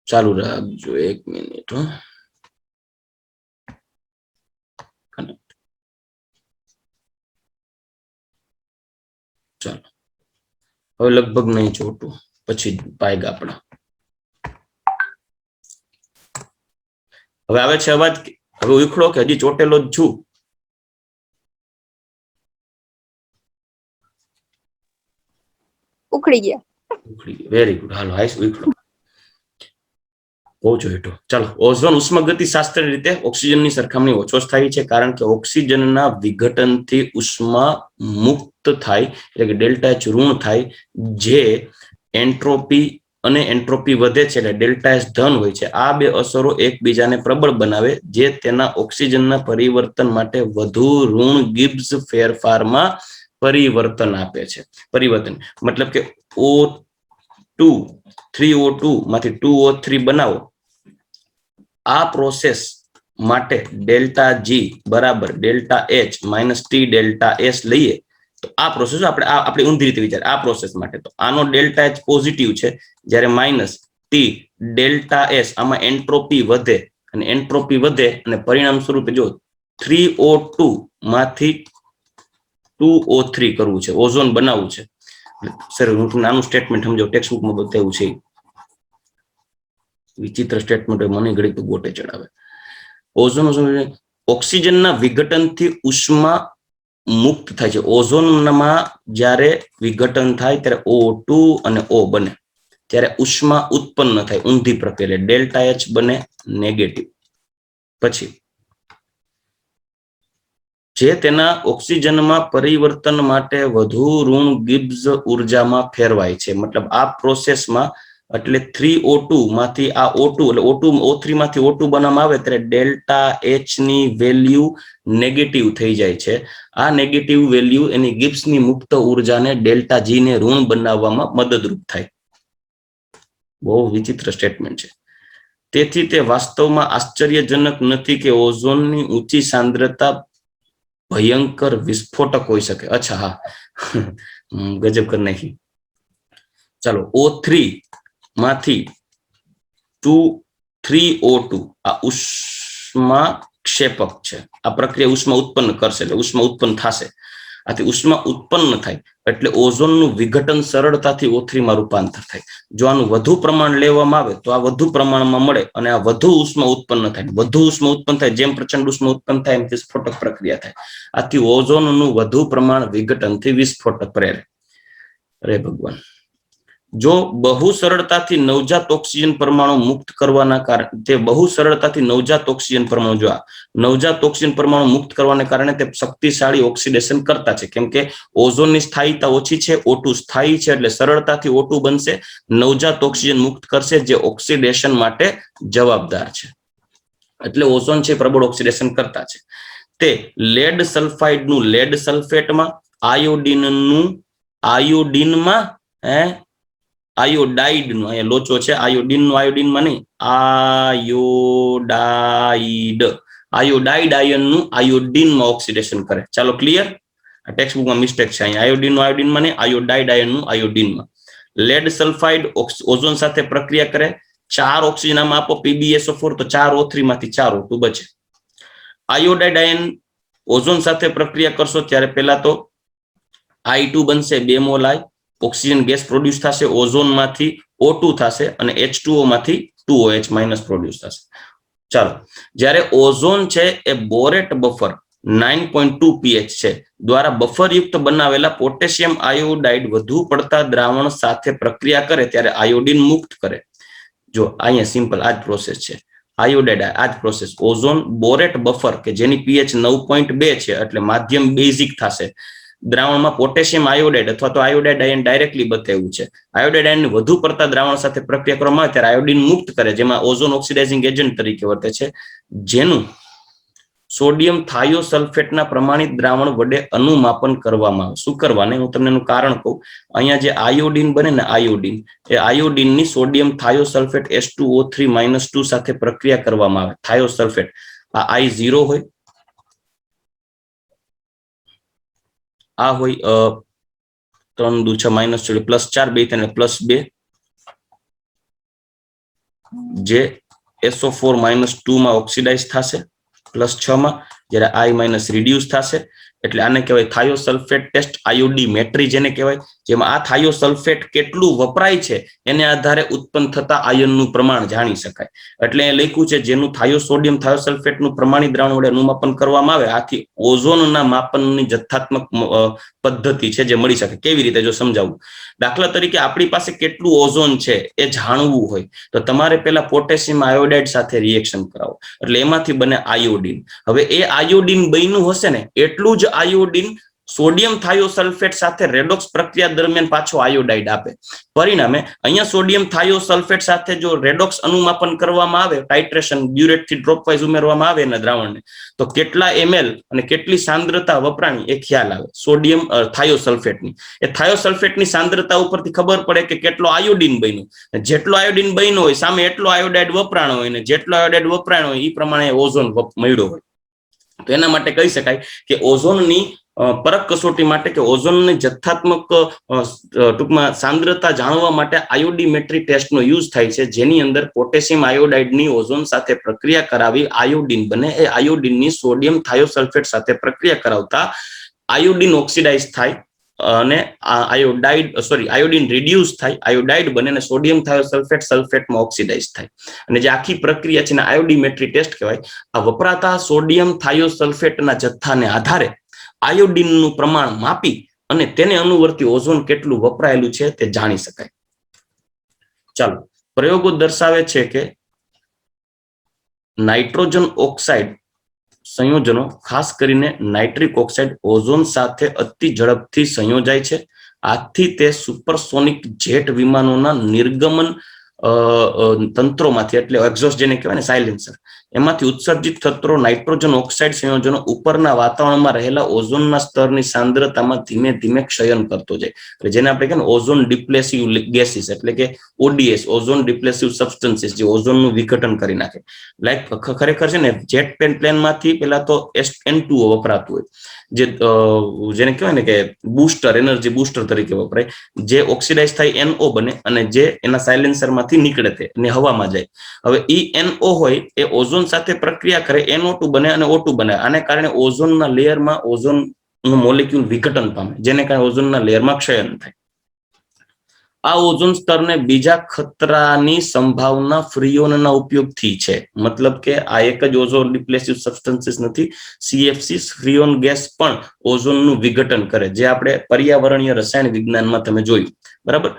[SPEAKER 1] ચાલુ રાખજો 1 મિનિટ. ચાલો હવે લગભગ નહીં ચોટું, પછી પાયગા આપણા. હવે આવે છે અવાજ? હવે ઉખડો કે હજી ચોટેલો જ છું?
[SPEAKER 5] ઉખડી ગયા.
[SPEAKER 1] Very good. હાલો હાઈસ ઉખડો. પહોંચો હેઠો. ચાલો. ઓઝોન ઉષ્માગતિશાસ્ત્ર રીતે ઓક્સિજનની સરખામણી ઓછો સ્થાયી છે, કારણ કે ઓક્સિજનના વિઘટનથી ઉષ્મા મુક્ત થાય, એટલે કે ડેલ્ટા એચ ઋણ થાય, જે એન્ટ્રોપી વધે છે એટલે ડેલ્ટા એચ ધન હોય છે. આ બે અસરો એકબીજાને પ્રબળ બનાવે, જે તેના ઓક્સિજનના પરિવર્તન માટે વધુ ઋણ ગિબ્સ ફેરફારમાં પરિવર્તન આપે છે. પરિવર્તન મતલબ કે O2 3O2 માંથી 2O3 બનાવો. આ પ્રોસેસ માટે ડેલ્ટા G બરાબર delta H minus T delta S લઈએ તો આ પ્રોસેસ આપણે ઊંધી રીતે વિચાર. આ પ્રોસેસ માટે તો આનો ડેલ્ટા H પોઝિટિવ છે, જ્યારે માઇનસ T ડેલ્ટા S આમાં એન્ટ્રોપી વધે, અને એન્ટ્રોપી વધે અને પરિણામ સ્વરૂપે જો 3O2 માંથી 2O3 કરવું છે, ઓઝોન બનાવવું છે. સર હું નાનું સ્ટેટમેન્ટ સમજો, ટેક્સ્ટ બુકમાં બતાવ્યું છે. વિચિત્ર સ્ટેટમેન્ટ મને ઘડી તો ગોટે ચડાવે. ઓઝોન ઓક્સિજનના વિઘટનથી ઉષ્મા મુક્ત થાય છે. ઓઝોનમાં જ્યારે વિઘટન થાય ત્યારે O2 અને O બને ત્યારે ઉષ્મા ઉત્પન્ન થાય, ઊંધી પ્રક્રિયા, ડેલ્ટા H બને નેગેટિવ. પછી જે તેના ઓક્સિજનમાં પરિવર્તન માટે વધુ ઋણ ગિબ્સ ઉર્જામાં ફેરવાય છે. મતલબ આ પ્રોસેસમાં એટલે 3O2 માંથી આ O2 એટલે O3 માંથી O2 બનાવવામાં આવે ત્યારે ડેલ્ટા H ની વેલ્યુ નેગેટિવ થઈ જાય છે. આ નેગેટિવ વેલ્યુ એની ગિબ્સની મુક્ત ઉર્જાને ડેલ્ટા G ને ઋણ બનાવવામાં મદદરૂપ થાય. બહુ વિચિત્ર સ્ટેટમેન્ટ છે. તેથી તે વાસ્તવમાં આશ્ચર્યજનક નથી કે ઓઝોનની ઊંચી સાંદ્રતા ભયંકર વિસ્ફોટક હોઈ શકે. અચ્છા, હા, ગજબ કરી નાખી. ચાલો, O3 માંથી 3O2 આ ઉષ્મા ક્ષેપક છે. આ પ્રક્રિયા ઉષ્મા ઉત્પન્ન કરશે એટલે ઉષ્મા ઉત્પન્ન થશે. આથી ઉષ્મા ઉત્પન્ન થાય એટલે ઓઝોનનું વિઘટન સરળતાથી O3 માં રૂપાંતર થાય. જો આનું વધુ પ્રમાણ લેવામાં આવે તો આ વધુ પ્રમાણમાં મળે અને આ વધુ ઉષ્મા ઉત્પન્ન થાય. વધુ ઉષ્મા ઉત્પન્ન થાય, જેમ પ્રચંડ ઉષ્મા ઉત્પન્ન થાય એમ વિસ્ફોટક પ્રક્રિયા થાય. આથી ઓઝોનનું વધુ પ્રમાણ વિઘટનથી વિસ્ફોટક પ્રેરે. અરે ભગવાન. જો બહુ સરળતાથી નવજાત ઓક્સિજન પરમાણુ મુક્ત કરવાના કારણે તે બહુ સરળતાથી નવજાત ઓક્સિજન પરમાણુ જો નવજાત ઓક્સિજન પરમાણુ મુક્ત કરવાને કારણે તે શક્તિશાળી ઓક્સિડેશન કરતા છે. કેમ કે ઓઝોનની સ્થાયીતા ઓછી છે, O2 સ્થાયી છે એટલે સરળતાથી O2 બનશે, નવજાત ઓક્સિજન મુક્ત કરશે જે ઓક્સિડેશન માટે જવાબદાર છે. એટલે ઓઝોન છે પ્રબળ ઓક્સિડેશન કરતા છે. તે લેડ સલ્ફાઇડનું લેડ સલ્ફેટમાં, આયોડીનમાં આયોડાઇડનું, અહીંયા લોચો છે, આયોડીનનું આયોડીનમાં નહીં, આયોડાઇડ આયનનું આયોડીનમાં ઓક્સિડેશન કરે. ચાલો, ક્લિયર? આ ટેક્સ્ટ બુકમાં મિસ્ટેક છે. અહીંયા આયોડીનનું આયોડીનમાં નહીં, આયોડાઇડ આયનનું આયોડીનમાં. લેડ સલ્ફાઇડ ઓઝોન સાથે પ્રક્રિયા કરે, 4 ઓક્સિજન આમાં આપો PbSO4 તો 4 O3 માંથી 4 O2 બચે. આયોડાઇડ આયન ઓઝોન સાથે પ્રક્રિયા કરશો ત્યારે પહેલા તો I2 બનશે, 2 mall I oxygen gas produce થશે, ઓઝોન માંથી O2 થશે અને H2O માંથી 2OH માઇનસ પ્રોડ્યુસ થશે. ચાલો, જ્યારે ઓઝોન છે એ બોરેટ બફર 9.2 pH છે દ્વારા બફરયુક્ત બનાવેલા પોટેશિયમ આયોડાઇડ વધુ પડતા દ્રાવણ સાથે પ્રક્રિયા કરે ત્યારે આયોડીન મુક્ત કરે. જો અહીંયા સિમ્પલ આ જ પ્રોસેસ છે. આયોડાઇડ આ જ પ્રોસેસ. ઓઝોન બોરેટ બફર કે જેની pH 9.2 છે એટલે માધ્યમ બેઝિક થશે. દ્રાવણમાં પોટેશિયમ આયોડાઇડ અથવા તો આયોડાઇડ આયન ડાયરેક્ટલી બતાવ્યું છે. આયોડાઇડ આયન વધુ પડતા દ્રાવણ સાથે પ્રક્રિયા કરવામાં આવે ત્યારે આયોડીન મુક્ત કરે, જેમાં ઓઝોન ઓક્સિડાઇઝિંગ એજન્ટ તરીકે વર્તે છે, જેનું સોડિયમ થાયોસલ્ફેટના પ્રમાણિત દ્રાવણ વડે અનુમાપન કરવામાં આવે. શું કરવાને હું તમને એનું કારણ કહું. અહીંયા જે આયોડીન બને ને, આયોડીન એ આયોડીનની સોડિયમ થાયોસલ્ફેટ H2O3 -2 સાથે પ્રક્રિયા કરવામાં આવે. થાયોસલ્ફેટ આ I0 હોય, આ હોય 3 દુ 6 -4 +4 2 3 +2 જે SO4 -2 માં ઓક્સિડાઇઝ થશે, +6 માં જ્યારે I- રિડ્યુસ થશે એટલે આને કહેવાય થાયોસલ્ફેટ ટેસ્ટ, આયોડીમેટ્રી જેને કહેવાય, જેમાં આ થાયોસલ્ફેટ કેટલું વપરાય છે એને આધારે ઉત્પન્ન થતા આયનનું પ્રમાણ જાણી શકાય. એટલે એ લખ્યું છે જેનું સોડિયમ થાયોસલ્ફેટનું પ્રમાણિત દ્રાવણ વડે અનુમાપન કરવામાં આવે. આથી ઓઝોનના માપનની જથ્થાત્મક પદ્ધતિ છે જે મળી શકે. કેવી રીતે જો સમજાવું. દાખલા તરીકે આપણી પાસે કેટલું ઓઝોન છે એ જાણવું હોય તો તમારે પહેલા પોટેશિયમ આયોડાઇડ સાથે રિએક્શન કરાવો એટલે એમાંથી બને આયોડીન. હવે એ આયોડીન બન્યું હશે ને એટલું જ આયોડીન સોડિયમ થાયોસલ્ફેટ સાથે રેડોક્સ પ્રક્રિયા દરમિયાન પાછો આયોડાઇડ આપે. પરિણામે અહીંયા સોડિયમ થાયોસલ્ફેટ સાથે જો રેડોક્સ અનુમાપન કરવામાં આવે, ટાઇટ્રેશન બ્યુરેટ થી ડ્રોપ વાઇઝ ઉમેરવામાં આવે એના દ્રાવણને, તો કેટલા ml અને કેટલી સાંદ્રતા વપરાણી એ ખ્યાલ આવે સોડિયમ થાયોસલ્ફેટની. એ થાયોસલ્ફેટની સાંદ્રતા ઉપરથી ખબર પડે કે કેટલો આયોડીન બન્યો. જેટલો આયોડીન બન્યો હોય સામે એટલો આયોડાઇડ વપરાણો હોય, ને જેટલો આયોડાઇડ વપરાણો હોય એ પ્રમાણે ઓઝોન મળ્યો હોય. તો એના માટે કહી શકાય કે ઓઝોનની પરખ કસોટી માટે કે ઓઝોનની જથ્થાત્મક ટૂંકમાં સાંદ્રતા જાણવા માટે આયોડીમેટ્રી ટેસ્ટનો યુઝ થાય છે, જેની અંદર પોટેશિયમ આયોડાઇડની ઓઝોન સાથે પ્રક્રિયા કરાવી આયોડીન બને. એ આયોડીનની સોડિયમ થાયોસલ્ફેટ સાથે પ્રક્રિયા કરાવતા આયોડીન ઓક્સિડાઇઝ થાય અને આયોડીન રિડ્યુસ થાય, આયોડાઇડ બને અને સોડિયમ થાયોસલ્ફેટ સલ્ફેટમાં ઓક્સિડાઇઝ થાય. અને જે આખી પ્રક્રિયા છે ને આયોડીમેટ્રી ટેસ્ટ કહેવાય. આ વપરાતા સોડિયમ થાયોસલ્ફેટના જથ્થાને આધારે આયોડીનનું પ્રમાણ માપી અને તેને અનુવર્તી ઓઝોન કેટલું વપરાયેલું છે તે જાણી શકાય. ચાલો, પ્રયોગો દર્શાવે છે કે નાઇટ્રોજન ઓક્સાઇડ સંયોજનો, ખાસ કરીને નાઇટ્રિક ઓક્સાઇડ, ઓઝોન સાથે અતિ ઝડપથી સંયોજાય છે. આથી તે સુપરસોનિક જેટ વિમાનોના નિર્ગમન તંત્રોમાંથી, એટલે એક્ઝોસ્ટ જેને કહેવાય ને સાયલેન્સર, એમાંથી ઉત્સર્જિત થતો નાઇટ્રોજન ઓક્સાઇડ સંયોજનો ઉપરના વાતાવરણમાં રહેલા ઓઝોનના સ્તરની સાંદ્રતામાં ધીમે ધીમે ક્ષયન કરતો જાય. એટલે જેને આપણે કહીએ ઓઝોન ડિપ્લેસિવ ગેસીસ, એટલે કે ઓડીએસ, ઓઝોન ડિપ્લેસિવ સબસ્ટન્સીસ, જે ઓઝોનનું વિઘટન કરી નાખે. લાઈક ખરેખર છે ને જેટ પ્લેનમાંથી પેલા તો N2O વપરાતું હોય, જેને કહેવાય ને કે બૂસ્ટર, એનર્જી બૂસ્ટર તરીકે વપરાય, જે ઓક્સિડાઇઝ થાય NO બને અને જે એના સાયલેન્સરમાંથી નીકળે તે અને હવામાં જાય. હવે NO હોય એ ઓઝોન સાથે પ્રક્રિયા કરે, NO2 બને અને O2 બને. આને કારણે ઓઝોનના લેયરમાં ઓઝોનનું મોલેક્યુલ વિઘટન પામે, જેને કારણે ઓઝોનના લેયરમાં ક્ષયન થાય. આ ઓઝોન સ્તરને બીજા ખતરાની સંભાવના ફ્રીઓનના ઉપયોગથી છે. મતલબ કે આ એક જ ઓઝોન ડિપ્લેસિવ સબસ્ટન્સીસ નથી, CFC ફ્રીઓન ગેસ પણ ઓઝોનનું વિઘટન કરે, જે આપણે પર્યાવરણીય રસાયણ વિજ્ઞાનમાં તમે જોયું, બરાબર.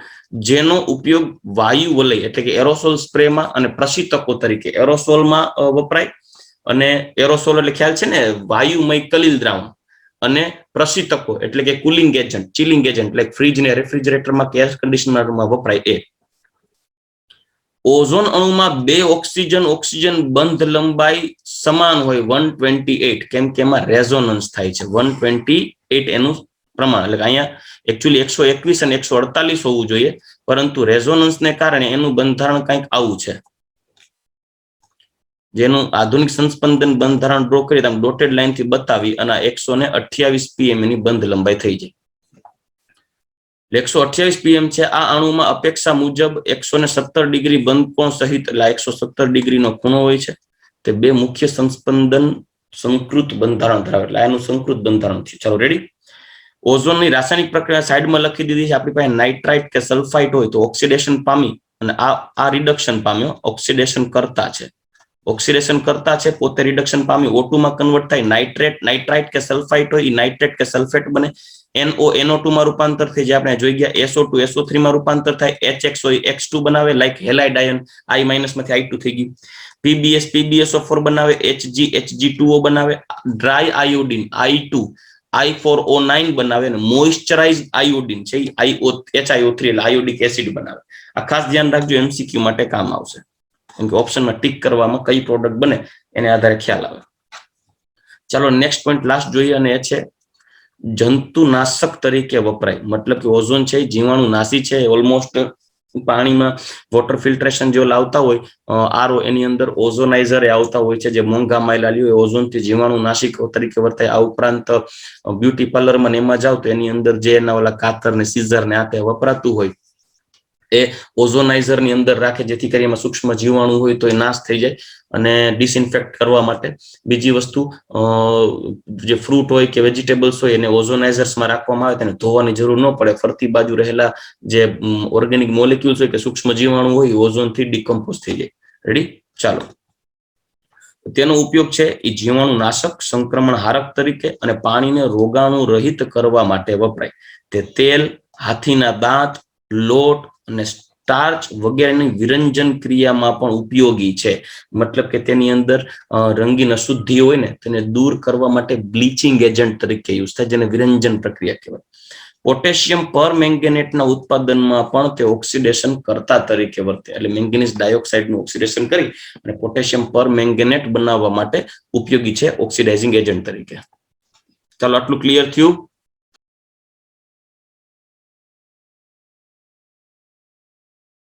[SPEAKER 1] જેનો ઉપયોગ વાયુ વલય એટલે કે એરોસોલ સ્પ્રેમાં અને પ્રશીતકો તરીકે એરોસોલમાં વપરાય. અને એરોસોલ એટલે ખ્યાલ છે ને, વાયુમય કલીલ દ્રાવણ, અને પ્રશીતકો એટલે કે કુલિંગ એજન્ટ, ચિલિંગ એજન્ટ, એટલે ફ્રીજ ને રેફ્રિજરેટરમાં કે એર કન્ડિશનરમાં વપરાય એ. ઓઝોન અણુમાં બે ઓક્સિજન બંધ લંબાઈ સમાન હોય 128, કેમ કે એમાં રેઝોનન્સ થાય છે. 128 એનું પ્રમાણ, એટલે અહીંયા એકચ્યુઅલી 121 અને 148 હોવું જોઈએ, પરંતુ રેઝોનન્સને કારણે એનું બંધારણ કંઈક આવું છે, જેનું આધુનિક સંસ્પંદન બંધારણ ડ્રો કરી તમે ડોટેડ લાઈન થી બતાવી અને 128 pm એની બંધ લંબાઈ થઈ જાય. 128 pm છે. આ અણુમાં અપેક્ષા મુજબ 117 ડિગ્રી બંધ કોણ સહિત, એટલે 117 ડિગ્રીનો ખૂણો હોય છે. તે બે મુખ્ય સંસ્પંદન સંકૃત બંધારણ ધરાવે, એટલે આનું સંકૃત બંધારણ થયું. ચાલો રેડી. ઓઝોનની રાસાયણિક પ્રક્રિયા સાઈડમાં લખી દીધી છે. આપણી પાસે નાઇટ્રાઇટ કે સલ્ફાઇટ હોય તો ઓક્સિડેશન પામી અને આ રિડક્શન પામ્યો, ઓક્સિડેશન કરતા છે. ઓક્સિડેશન કરતા છે, પોતે રિડક્શન પામી O2 માં કન્વર્ટ થાય. નાઇટ્રાઇટ કે સલ્ફાઇટ હોય એ નાઇટ્રેટ કે સલ્ફેટ બને. NO2 માં રૂપાંતર થઈ જાય, આપણે જોઈ ગયા. SO2 SO3 માં રૂપાંતર થાય. HX હોય X2 બનાવે, લાઈક હેલાઇડ આયન, I- માંથી I2 થઈ ગયું. PBS PbSO4 બનાવે. HG HG2O બનાવે. ડ્રાય આયોડીન I2 I4O9 બનાવે અને મોઇશ્ચરાઇઝ આયોડીન છે HIO3 એટલે આયોડિક એસિડ બનાવે. આ ખાસ ધ્યાન રાખજો, MCQ માટે કામ આવશે, કેમ કે ઓપ્શનમાં ટીક કરવામાં કઈ પ્રોડક્ટ બને એને આધારે ખ્યાલ આવે. ચાલો નેક્સ્ટ પોઈન્ટ લાસ્ટ જોઈએ, અને એ છે જંતુનાશક તરીકે વપરાય. મતલબ કે ઓઝોન છે જીવાણુ નાશી છે. ઓલમોસ્ટ પાણીમાં વોટર ફિલ્ટ્રેશન જો લાવતા હોય RO, એની અંદર ઓઝોનાઇઝર આવતા હોય છે, જે મોંઘા માયલા લ્યો, ઓઝોનથી જીવાણુ નાશક તરીકે વર્તાય. આ ઉપરાંત બ્યુટી પાર્લરમાં એમાં જાવ તો એની અંદર જે એના ઓલા કાતર ને સીઝર ને આ વપરાતું હોય એ ઓઝોનાઇઝર ની અંદર રાખે, જેથી કરી એમાં સૂક્ષ્મ જીવાણુ હોય તો એ નાશ થઈ જાય અને ડિસઇન્ફેક્ટ કરવા માટે. બીજી વસ્તુ, જે ફ્રૂટ હોય કે વેજીટેબલ્સ હોય એને ઓઝોનાઇઝર્સમાં રાખવામાં આવે, તેને ધોવાની જરૂર ન પડે. ફરતી બાજુ રહેલા જે ઓર્ગેનિક મોલેક્યુલ્સ હોય કે સૂક્ષ્મ જીવાણુ હોય ઓઝોનથી ડિકમ્પોઝ થઈ જાય. રેડી. ચાલો, તેનો ઉપયોગ છે એ જીવાણુ નાશક, સંક્રમણ હારક તરીકે અને પાણીને રોગાણુ રહિત કરવા માટે વપરાય. તે તેલ, હાથીના દાંત, લોટ અને સ્ટાર્ચ વગેરેની વિરંજન ક્રિયામાં પણ ઉપયોગી છે. મતલબ કે તેની અંદર રંગીન અશુદ્ધિ હોય ને તેને દૂર કરવા માટે બ્લીચિંગ એજન્ટ તરીકે યુઝ થાય, જેને વિરંજન પ્રક્રિયા કહેવાય. પોટેશિયમ પરમેંગેનેટના ઉત્પાદનમાં પણ તે ઓક્સિડેશન કરતા તરીકે વર્તે, એટલે મેંગેનીઝ ડાયોક્સાઇડનું ઓક્સિડેશન કરી અને પોટેશિયમ પરમેંગેનેટ બનાવવા માટે ઉપયોગી છે ઓક્સિડાઇઝિંગ એજન્ટ તરીકે. ચાલો, આટલું ક્લિયર થયું.